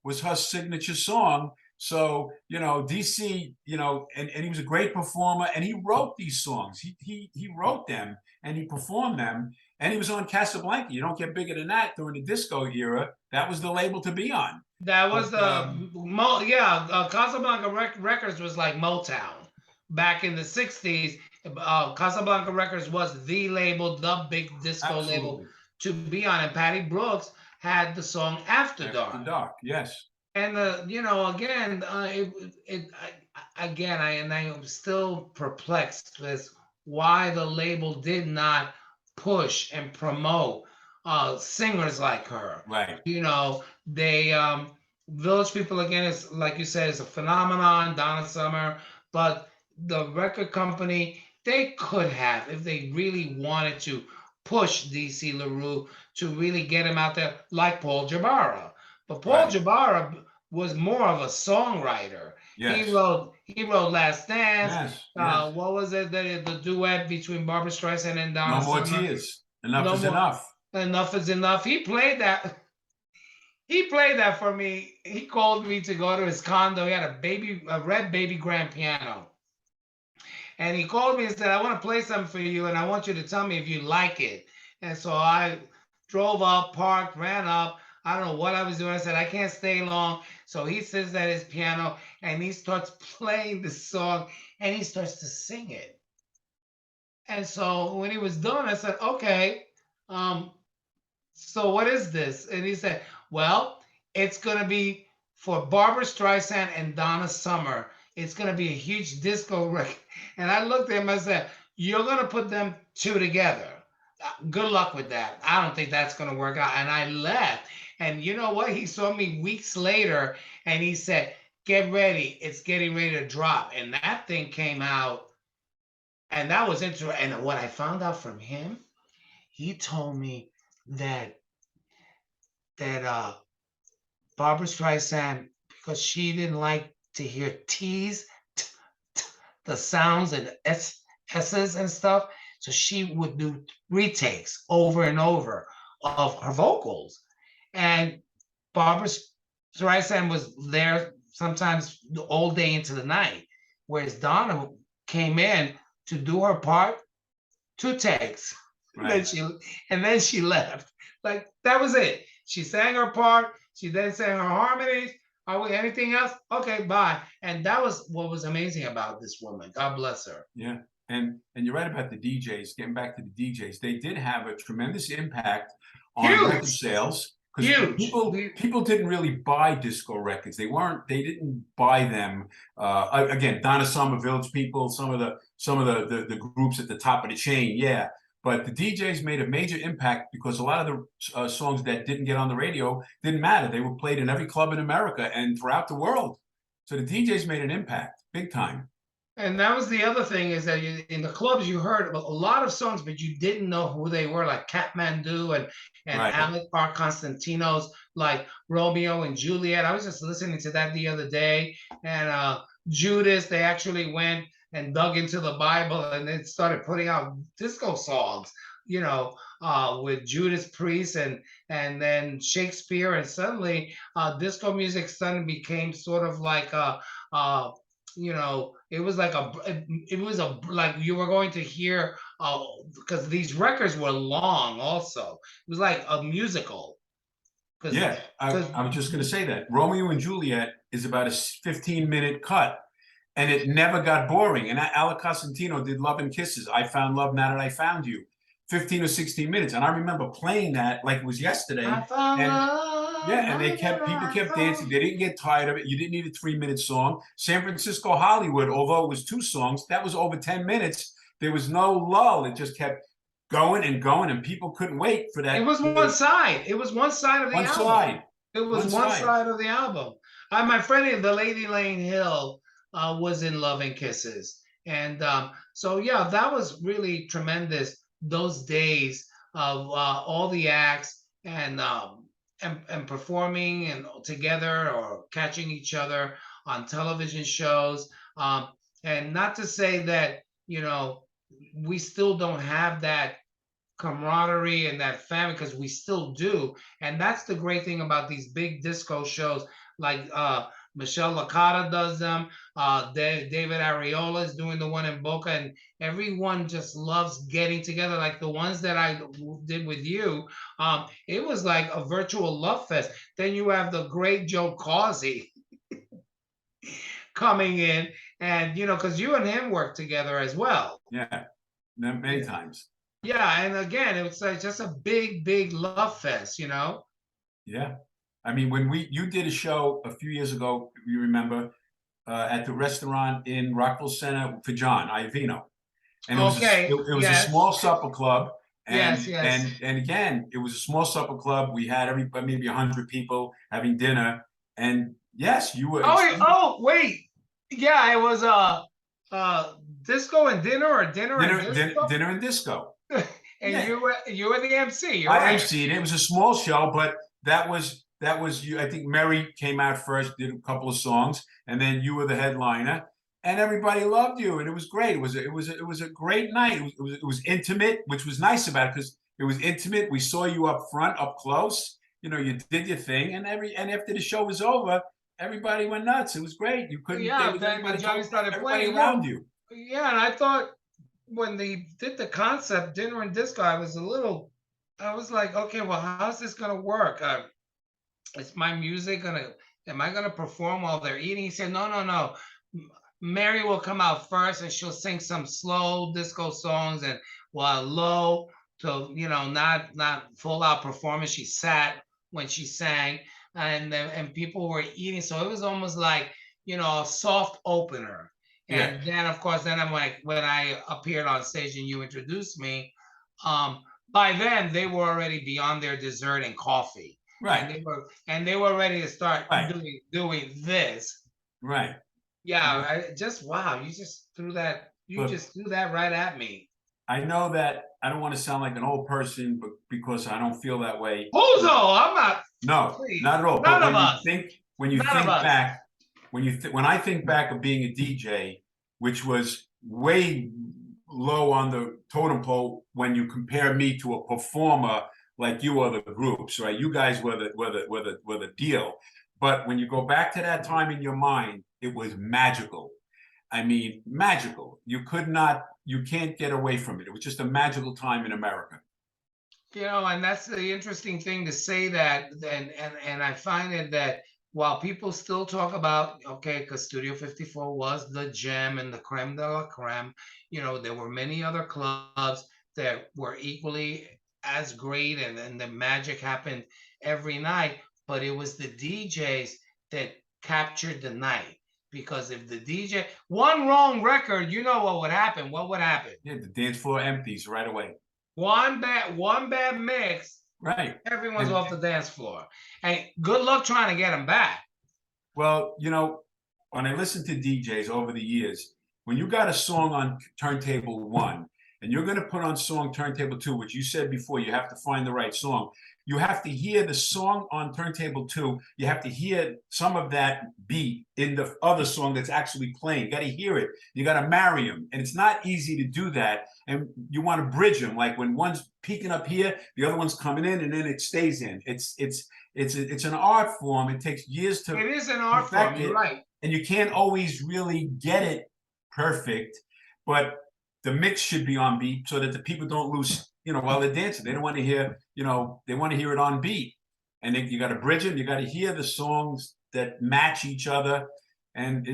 was her signature song. So, DC, and he was a great performer, and he wrote these songs. He wrote them and he performed them, and he was on Casablanca. You don't get bigger than that during the disco era. That was the label to be on. That was Casablanca Records was like Motown back in the 60s. Casablanca Records was the label, the big disco label to be on. And Patty Brooks had the song After Dark. After Dark, yes. And again, I am still perplexed with why the label did not push and promote singers like her. Right. They Village People, again, is like you said, is a phenomenon. Donna Summer, but the record company, they could have, if they really wanted to, push DC LaRue to really get him out there, like Paul Jabara. But Paul Jabara was more of a songwriter. Yes. He wrote Last Dance. Yes. What was it? The duet between Barbra Streisand and Donna Summer. No More Tears. Enough is enough. Enough is enough. He played that. he played that for me. He called me to go to his condo. He had a red baby grand piano. And he called me and said, I want to play something for you and I want you to tell me if you like it. And so I drove up, parked, ran up. I don't know what I was doing. I said, I can't stay long. So he sits at his piano and he starts playing the song and he starts to sing it. And so when he was done, I said, okay, um, so what is this? And he said, well, it's going to be for Barbara Streisand and Donna Summer. It's going to be a huge disco record. And I looked at him, I said, you're going to put them two together. Good luck with that. I don't think that's going to work out. And I left. And you know what? He saw me weeks later and he said, get ready. It's getting ready to drop. And that thing came out. And that was interesting. And what I found out from him, he told me that that Barbara Streisand, because she didn't like to hear T's, the sounds and S's and stuff, so she would do retakes over and over of her vocals. And Barbara Streisand was there sometimes all day into the night, whereas Donna came in to do her part, two takes. Right. And then she left. Like that was it. She sang her part. She then sang her harmonies. Are we anything else? Okay, bye. And that was what was amazing about this woman. God bless her. Yeah. And you're right about the DJs. Getting back to the DJs, they did have a tremendous impact on record sales because people didn't really buy disco records. They didn't buy them. Again, Donna Summer, Village People, some of the groups at the top of the chain, yeah. But the DJs made a major impact because a lot of the songs that didn't get on the radio didn't matter. They were played in every club in America and throughout the world. So the DJs made an impact, big time. And that was the other thing is that in the clubs you heard a lot of songs, but you didn't know who they were, like Kathmandu and right. Alec R. Constantino's like Romeo and Juliet. I was just listening to that the other day. And Judas, they actually went and dug into the Bible and then started putting out disco songs, with Judas Priest and then Shakespeare, and suddenly disco music suddenly became sort of like it was like you were going to hear because these records were long also. It was like a musical. Yeah, I was just going to say that. Romeo and Juliet is about a 15-minute cut, and it never got boring. And Alec Costantino did Love and Kisses. I Found Love Now That I Found You. 15 or 16 minutes. And I remember playing that like it was yesterday. And people kept dancing. They didn't get tired of it. You didn't need a 3-minute song. San Francisco Hollywood, although it was 2 songs, that was over 10 minutes. There was no lull. It just kept going and going, and people couldn't wait for that. It was one side. It was one side of the album. It was one side of the album. My friend, the Lady Lane Hill, was in Love and Kisses. And so, yeah, that was really tremendous. Those days of all the acts and performing and together or catching each other on television shows. And not to say that, we still don't have that camaraderie and that family, because we still do. And that's the great thing about these big disco shows, like Michelle Licata does them. David Ariola is doing the one in Boca, and everyone just loves getting together. Like the ones that I did with you, it was like a virtual love fest. Then you have the great Joe Causey coming in, and because you and him work together as well. Yeah, many times. Yeah, and again, it was like just a big love fest, Yeah. I mean, when you did a show a few years ago, you remember, at the restaurant in Rockville Center for John Iovino, and it was a small supper club, and and again, it was a small supper club. We had maybe 100 people having dinner, and yes, you were. Wait, yeah, it was disco and dinner, or dinner and disco. And you were the MC. I emceed. It was a small show, but that was you. I think Mary came out first, did a couple of songs, and then you were the headliner, and everybody loved you, and it was great. It was a great night. It was intimate, which was nice about it because it was intimate. We saw you up front, up close, you did your thing, and after the show was over, everybody went nuts. It was great. You couldn't. Yeah, then Everybody Johnny talking about started everybody playing. around you. Yeah, and I thought when they did the concept dinner and disco, I was like, okay, well, how's this gonna work? Is my music gonna? Am I gonna perform while they're eating? He said, no, no, no. Mary will come out first, and she'll sing some slow disco songs, and while low to not full out performance. She sat when she sang, and people were eating, so it was almost like a soft opener. Yeah, And then, of course, then I'm like when I appeared on stage and you introduced me. Um, by then they were already beyond their dessert and coffee, right, and they were ready to start right, doing this. right. Yeah, I just wow, you just threw that. You Look, just threw that right at me. I know that I don't want to sound like an old person, but because I don't feel that way. Who's all? I'm not. No, not Please, at all. But none of us. when you None of think us. back, when I think back of being a DJ, which was way low on the totem pole when you compare me to a performer like you or the groups, right? You guys were the deal. But when you go back to that time in your mind, it was magical. I mean, magical. You can't get away from it. It was just a magical time in America. And that's the interesting thing to say that, and I find it that while people still talk about, okay, because Studio 54 was the gem and the creme de la creme, there were many other clubs that were equally as great, and the magic happened every night, but it was the DJs that captured the night. Because if the DJ one wrong record, you know what would happen? What would happen? Yeah, the dance floor empties right away. One bad mix, Right. everyone's And off the dance floor. And good luck trying to get them back. well, when I listen to DJs over the years, when you got a song on turntable one and you're going to put on song turntable two, which you said before, you have to find the right song. You have to hear the song on turntable two. You have to hear some of that beat in the other song that's actually playing. You got to hear it. You got to marry them. And it's not easy to do that. And you want to bridge them. Like when one's peaking up here, the other one's coming in, and then it stays in. It's an art form. It takes years to It is an art form. perfect You're it, right. and you can't always really get it perfect. But the mix should be on beat so that the people don't lose, while they're dancing. They don't want to hear, they want to hear it on beat. And then you got to bridge them. You got to hear the songs that match each other. And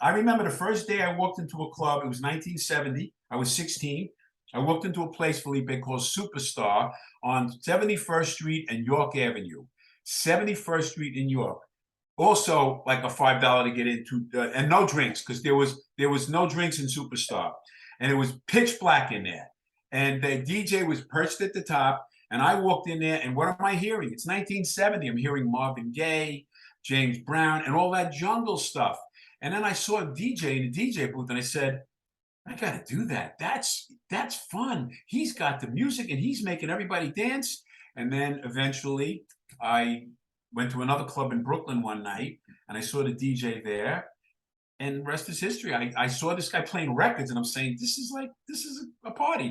I remember the first day I walked into a club. It was 1970. I was 16. I walked into a place, Felipe, called Superstar on 71st Street and York Avenue. 71st Street in York. Also, like a $5 to get into, and no drinks, because there was no drinks in Superstar, and it was pitch black in there, and the DJ was perched at the top, and I walked in there, and what am I hearing? It's 1970. I'm hearing Marvin Gaye, James Brown, and all that jungle stuff. And then I saw a DJ in the DJ booth, and I said, I got to do that. That's fun. He's got the music, and he's making everybody dance. And then eventually, I went to another club in Brooklyn one night, and I saw the DJ there, and the rest is history. I saw this guy playing records, and I'm saying, this is a party.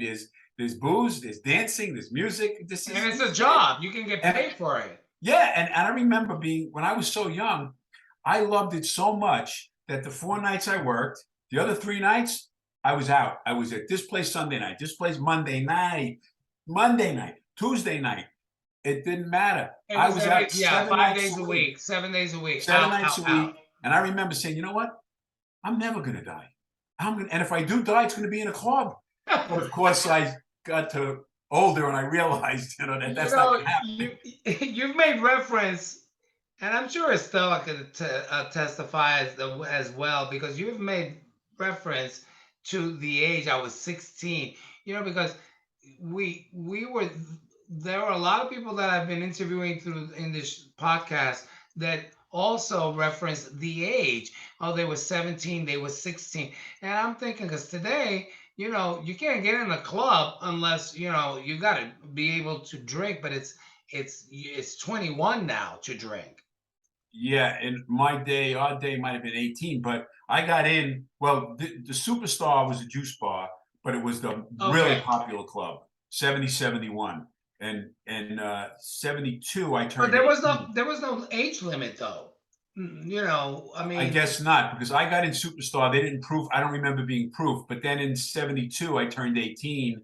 There's booze, there's dancing, there's music. And it's a job. You can get paid for it. Yeah, and I remember when I was so young, I loved it so much that the 4 nights I worked, the other 3 nights, I was out. I was at this place Sunday night, this place Monday night, Tuesday night. It didn't matter. I was out 5 days a week, 7 days a week, 7 nights a week. out. And I remember saying, you know what? I'm never going to die. And if I do die, it's going to be in a club. But of course, I got to older and I realized, that's not going to happen. You've made reference, and I'm sure Estella could testify as well, because you've made reference to the age I was 16. Because there were a lot of people that I've been interviewing in this podcast that also reference the age. Oh, they were 17, they were 16. And I'm thinking, because today, you can't get in a club unless, you got to be able to drink, but it's 21 now to drink. Yeah, in my day, our day might have been 18, but I got in. Well, the Superstar was a juice bar, but it was the really popular club, 71. And in 72, I But turned 18. there was no age limit though. You know, I I mean, guess not, because I got in Superstar. They didn't proof. I don't remember being proofed. But then in 72, I turned 18.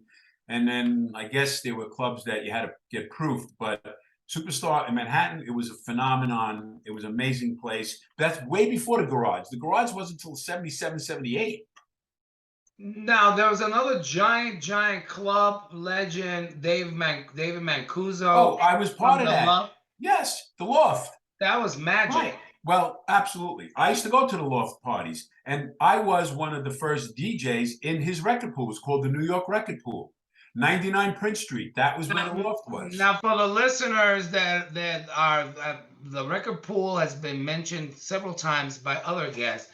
And then I guess there were clubs that you had to get proofed. But Superstar in Manhattan, it was a phenomenon. It was an amazing place. That's way before the garage. The garage wasn't until 77, 78. now there was another giant club legend, David Oh, Mancuso I was from part of the that. Love. Yes, the loft. That was Right. magic. Well, absolutely. I used to go to the loft parties, and I was one of the first DJs in his record pool. It was called the New York Record Pool, 99 Prince Street. That was where the loft was. Now, for the listeners that are the record pool has been mentioned several times by other guests.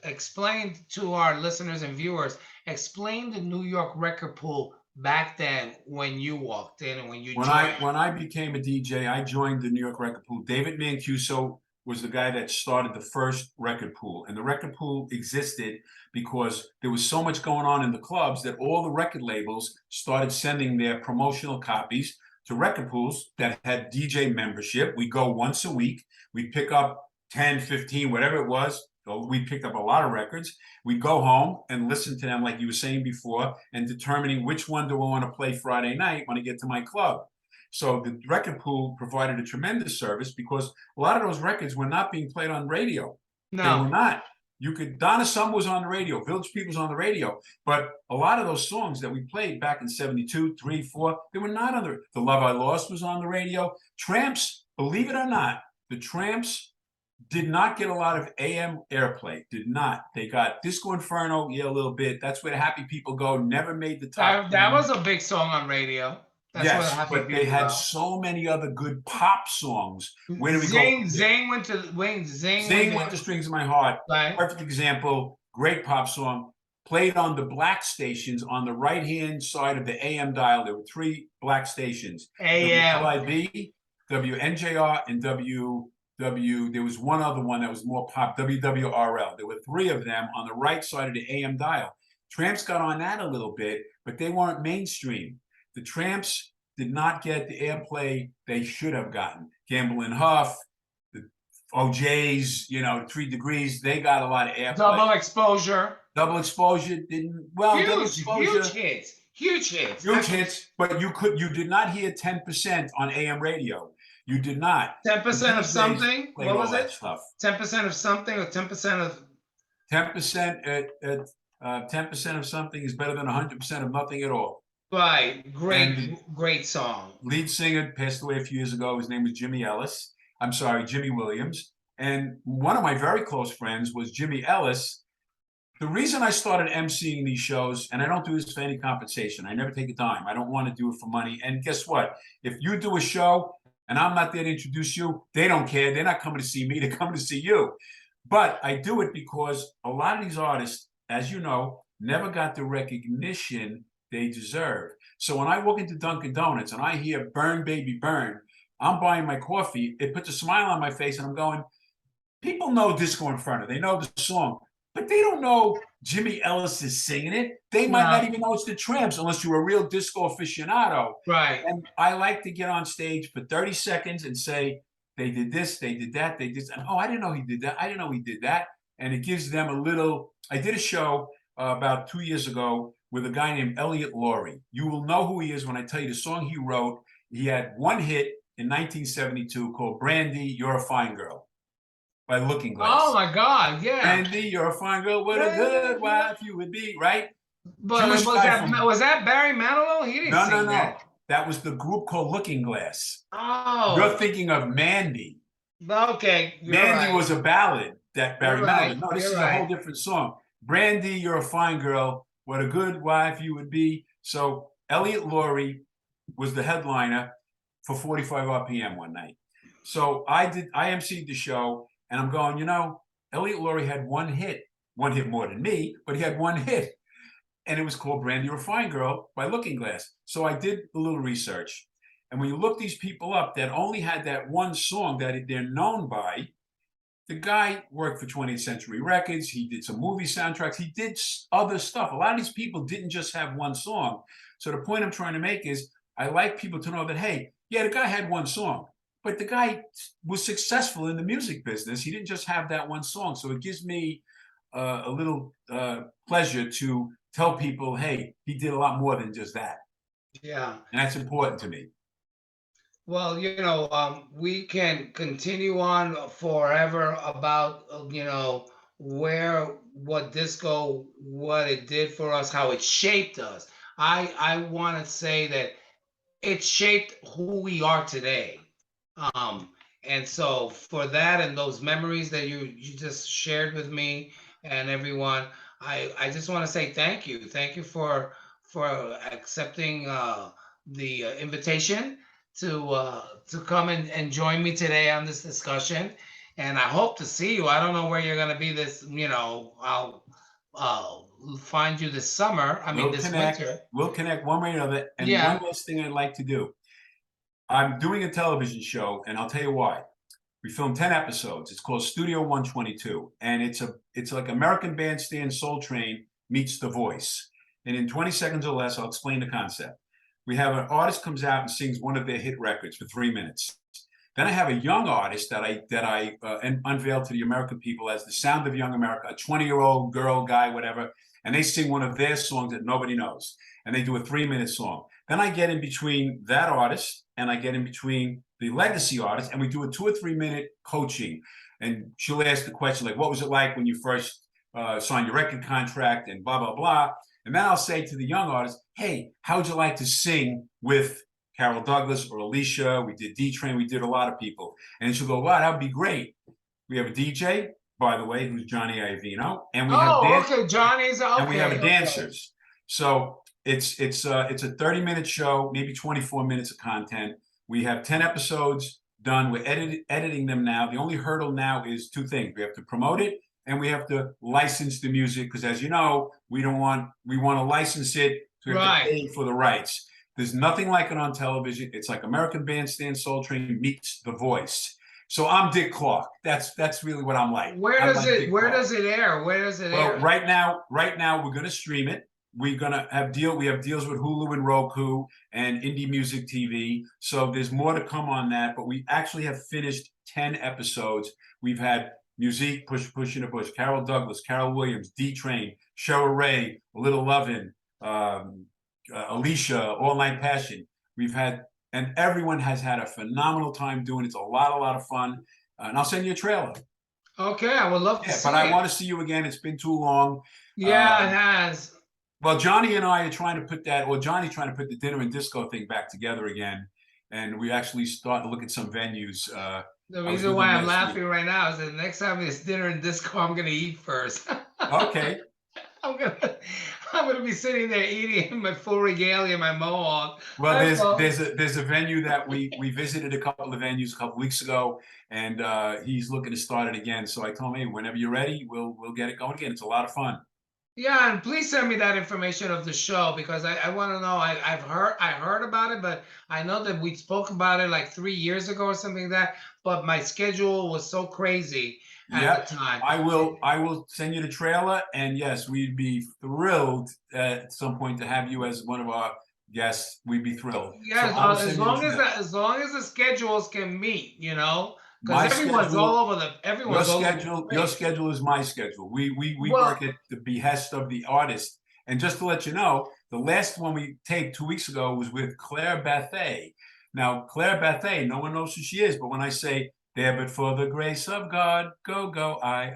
Explain to our listeners and viewers. Explain the New York record pool back then when you walked in and when you joined. When I became a DJ, I joined the New York Record Pool. David Mancuso was the guy that started the first record pool, and the record pool existed because there was so much going on in the clubs that all the record labels started sending their promotional copies to record pools that had DJ membership. We go once a week. We'd pick up 10, 15, whatever it was. So we picked up a lot of records. We'd go home and listen to them, like you were saying before, and determining which one do I want to play Friday night when I get to my club. So the record pool provided a tremendous service because a lot of those records were not being played on radio. They were No, not. You could Donna Summer was on the radio, Village People's on the radio, but a lot of those songs that we played back in 72, 3, 4, they were not on the Love I Lost was on the radio. Tramps, believe it or not, the Tramps did not get a lot of AM airplay. Did not. They got Disco Inferno, yeah, a little bit. That's where the happy people go. Never made the top that 10. was a big song on radio. That's where the Yes, happy but they people had go. so many other good pop songs. Where do we go from there? Zing went to Sing with the Strings of My Heart. right. Perfect example. Great pop song. Played on the black stations on the right-hand side of the AM dial. There were 3 black stations. AM. WLIB, WNJR, and there was one other one that was more pop, WWRL. There were 3 of them on the right side of the AM dial. Tramps got on that a little bit, but they weren't mainstream. The Tramps did not get the airplay they should have gotten. Gamble and Huff, the OJs, 3 Degrees, they got a lot of airplay. Double Exposure. Double Exposure didn't. Well, Double Exposure, huge hits. But you did not hear 10% on AM radio. You did not. 10% of something. What was it? 10% of something, or 10% of 10%. 10% of something is better than 100% of nothing at all. Right. Great song. Lead singer passed away a few years ago. His name was Jimmy Williams. And one of my very close friends was Jimmy Ellis. The reason I started emceeing these shows, and I don't do this for any compensation. I never take a dime. I don't want to do it for money. And guess what? If you do a show and I'm not there to introduce you, they don't care. They're not coming to see me. They're coming to see you. But I do it because a lot of these artists, as you know, never got the recognition they deserve. So when I walk into Dunkin' Donuts and I hear Burn Baby Burn, I'm buying my coffee. It puts a smile on my face and I'm going, people know Disco Inferno. They know the song, but they don't know Jimmy Ellis is singing it. They might not even know it's the Tramps unless you're a real disco aficionado. Right. And I like to get on stage for 30 seconds and say, they did this, they did that, they did. Oh, I didn't know he did that. I didn't know he did that. And it gives them a little. I did a show about 2 years ago with a guy named Elliot Laurie. You will know who he is when I tell you the song he wrote. He had one hit in 1972 called Brandy, You're a Fine Girl by Looking Glass. Oh my God, yeah. Brandy, you're a fine girl. What a good wife you would be, right? But was that Barry Manilow? He didn't sing that. No. That was the group called Looking Glass. Oh. You're thinking of Mandy. Okay. Mandy was a ballad that Barry Manilow. No, this is a whole different song. Brandy, you're a fine girl. What a good wife you would be. So Elliot Laurie was the headliner for 45 RPM one night. So I emceed the show, and I'm going, Elliot Laurie had one hit more than me, but he had one hit. And it was called Brandy, You're a Fine Girl by Looking Glass. So I did a little research. And when you look these people up that only had that one song that they're known by, the guy worked for 20th Century Records. He did some movie soundtracks. He did other stuff. A lot of these people didn't just have one song. So the point I'm trying to make is I like people to know that, hey, yeah, the guy had one song, but the guy was successful in the music business. He didn't just have that one song. So it gives me a little pleasure to tell people, hey, he did a lot more than just that. Yeah. And that's important to me. Well, we can continue on forever about, where what disco, what it did for us, how it shaped us. I want to say that it shaped who we are today. Um, and so for that and those memories that you just shared with me and everyone, I just want to say thank you. Thank you for accepting the invitation to come and join me today on this discussion. And I hope to see you. I don't know where you're going to be this, I'll find you this summer. I mean, We'll this connect. winter. We'll connect one way or another. And one Yeah. last thing I'd like to do. I'm doing a television show, and I'll tell you why. We filmed 10 episodes. It's called Studio 122, and it's like American Bandstand Soul Train meets The Voice. And in 20 seconds or less, I'll explain the concept. We have an artist comes out and sings one of their hit records for 3 minutes. Then I have a young artist that I unveil to the American people as the sound of young America, a 20-year-old girl, guy, whatever, and they sing one of their songs that nobody knows, and they do a 3-minute song. Then I get in between that artist and I get in between the legacy artist, and we do a 2 or 3 minute coaching. And she'll ask the question like, "What was it like when you first signed your record contract?" and blah blah blah. And then I'll say to the young artist, "Hey, how would you like to sing with Carol Douglas or Alicia? We did D Train, we did a lot of people." And she'll go, "Wow, that would be great." We have a DJ, by the way, who's Johnny Iovino, and we have Oh, okay. Johnny's and we have okay. a Okay. dancers. So it's a 30-minute show, maybe 24 minutes of content. We have 10 episodes done. We're editing them now. The only hurdle now is two things: we have to promote it and we have to license the music, because as you know, we want to license it, so we have to Right. pay for the rights. There's nothing like it on television. It's like American Bandstand Soul Train meets The Voice. So I'm Dick Clark. That's really what I'm like. I'm like Dick Where Clark. does it air? Where does it Well, air? right now we're gonna stream it. We're gonna we have deals with Hulu and Roku and Indie Music TV. So there's more to come on that. But we actually have finished 10 episodes. We've had music, Push in the Bush, Carol Douglas, Carol Williams, D Train, Cheryl Ray, Little Lovin', Alicia, All Night Passion. We've had, and everyone has had a phenomenal time doing it. It's a lot of fun. And I'll send you a trailer. Okay, I would love to Yeah, but see I it. want to see you again. It's been too long. Yeah, it Um, has. well, Johnny and I are trying to put that, or Johnny's trying to put the dinner and disco thing back together again. And we actually started to look at some venues. The I was reason with why them I'm last week. laughing right now is that next time it's dinner and disco, I'm gonna eat first. Okay. I'm gonna I'm gonna be sitting there eating my full regalia, my mohawk. Well, That's all. there's a venue that we visited a couple of venues a couple of weeks ago, and he's looking to start it again. So I told him, hey, whenever you're ready, we'll get it going again. It's a lot of fun. Yeah, and please send me that information of the show because I want to know. I heard about it, but I know that we spoke about it like 3 years ago or something like that. But my schedule was so crazy at the Yep. time. I will send you the trailer, and yes, we'd be thrilled at some point to have you as one of our guests. We'd be thrilled. So Yeah, I will as send you the long as trailer. as long as the schedules can meet, because My schedule, everyone's all over the your place. schedule is my schedule. We work Well, at the behest of the artist. And just to let you know, the last one we taped 2 weeks ago was with Claire Bethay. Now, Claire Bethay, no one knows who she is, but when I say there but for the grace of God, go, go, I.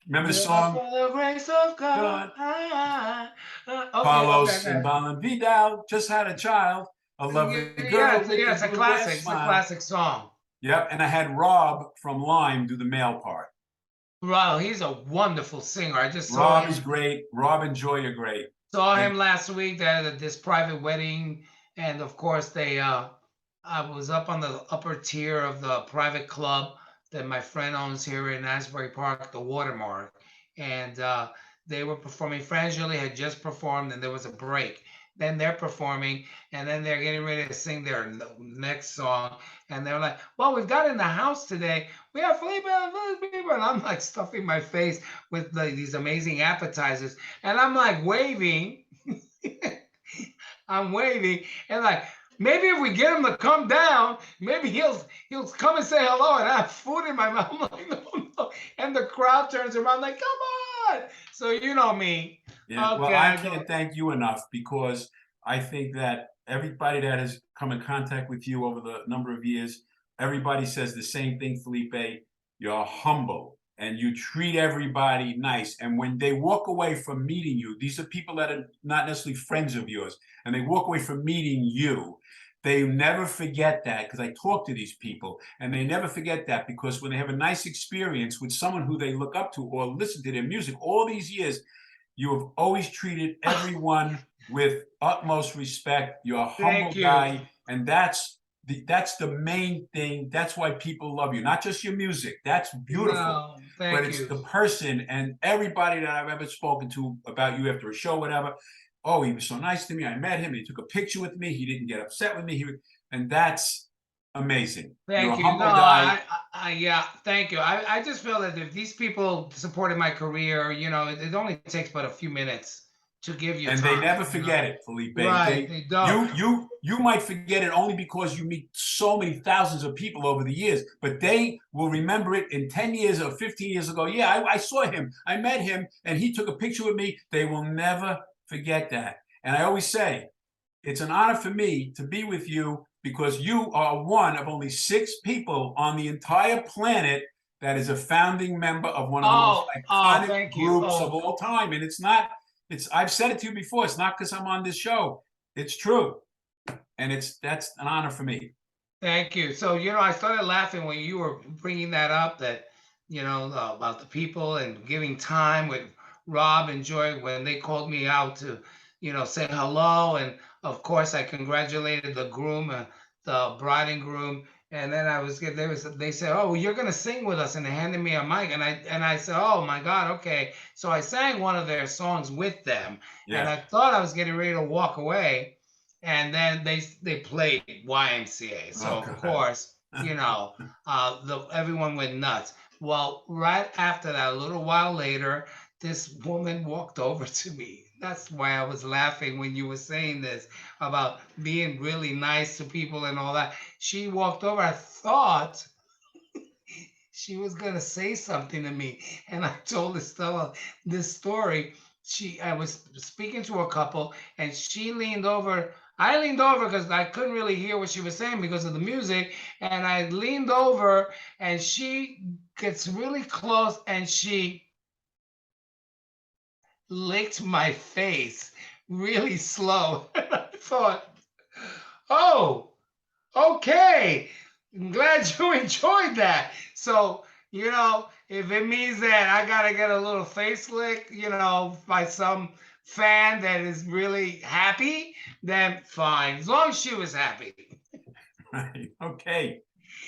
Remember the yeah, song? for the grace of God. God. Okay, Carlos and okay. Balan Vidal just had a child, a Yeah, lovely girl with yeah, a it's a blue glass classic. It's a smile. classic song. Yep, and I had Rob from Lime do the male part. Wow, he's a wonderful singer. I just Rob is great. Rob and Joy are great. saw And him last week at this private wedding, and of course they I was up on the upper tier of the private club that my friend owns here in Asbury Park, the Watermark, and they were performing. Frangeli had just performed, and there was a break. Then they're performing, and then they're getting ready to sing their next song, and they're like, "Well, we've got in the house today. We have Felipe, and I'm like stuffing my face with these amazing appetizers, and I'm like waving. I'm waving, and like maybe if we get him to come down, maybe he'll come and say hello, and I have food in my mouth. I'm like, no, no. And the crowd turns around like, come on. So you know me. Yeah, well, Okay, I I go. can't thank you enough because I think that everybody that has come in contact with you over the number of years, everybody says the same thing, Felipe. You're humble and you treat everybody nice. And when they walk away from meeting you, these are people that are not necessarily friends of yours, and they walk away from meeting you. They never forget that because I talk to these people and they never forget that because when they have a nice experience with someone who they look up to or listen to their music all these years, you have always treated everyone with utmost respect. You're a Thank humble you. guy, and that's the main thing. That's why people love you. Not just your music. That's beautiful. No, But thank it's you. the person and everybody that I've ever spoken to about you after a show, whatever. Oh, he was so nice to me. I met him. He took a picture with me. He didn't get upset with me. And that's amazing. You're Thank a you. No, humble guy, yeah, thank you. I just feel that if these people supported my career, it only takes but a few minutes to give you and they time, never forget it, Felipe. Right, They they don't. you might forget it only because you meet so many thousands of people over the years, but they will remember it in 10 years or 15 years ago. Yeah, I saw him, I met him, and he took a picture with me. They will never forget that. And I always say, it's an honor for me to be with you because you are one of only 6 people on the entire planet that is a founding member of one of the most Oh, iconic thank you. groups of Oh, all time. And I've said it to you before, it's not because I'm on this show. It's true. And that's an honor for me. thank you. So, I started laughing when you were bringing that up, that, about the people and giving time with Rob and Joy when they called me out to, say hello. And of course, I congratulated the groom, the bride and groom. And then they said, "Oh, well, you're gonna sing with us," and they handed me a mic, and I said, "Oh my God, okay." So I sang one of their songs with them, and Yeah. I thought I was getting ready to walk away, and then they played YMCA. So Oh, of God. course, everyone went nuts. Well, right after that, a little while later, this woman walked over to me. That's why I was laughing when you were saying this about being really nice to people and all that. She walked over. I thought she was gonna say something to me, and I told Estella this story. I was speaking to a couple, and she leaned over. I leaned over because I couldn't really hear what she was saying because of the music, and I leaned over, and she gets really close, and she licked my face really slow. And I thought, oh, okay. I'm glad you enjoyed that. So, if it means that I got to get a little face lick, by some fan that is really happy, then fine. As long as she was happy. Right. Okay.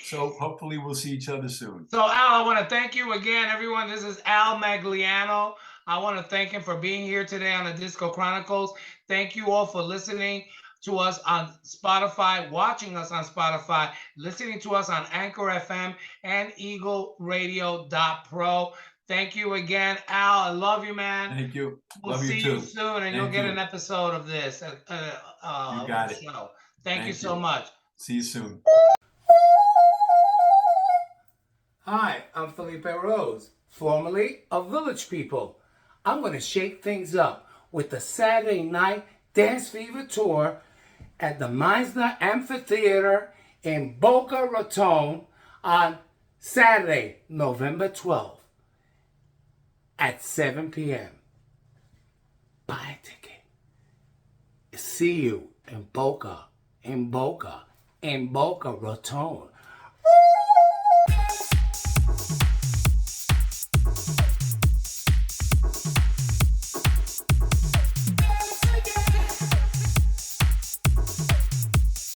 So hopefully we'll see each other soon. So, Al, I want to thank you again, everyone. This is Al Magliano. I want to thank him for being here today on the Disco Chronicles. Thank you all for listening to us on Spotify, watching us on Spotify, listening to us on Anchor FM and EagleRadio.pro. Thank you again, Al. I love you, man. Thank you. We'll Love you see you too. soon, and you'll Thank get an you. episode of this You of the got it. show. Thank you Thank so you. much. See you soon. Hi, I'm Felipe Rose, formerly of Village People. I'm going to shake things up with the Saturday Night Dance Fever Tour at the Meisner Amphitheater in Boca Raton on Saturday, November 12th at 7 p.m. Buy a ticket. See you in Boca Raton.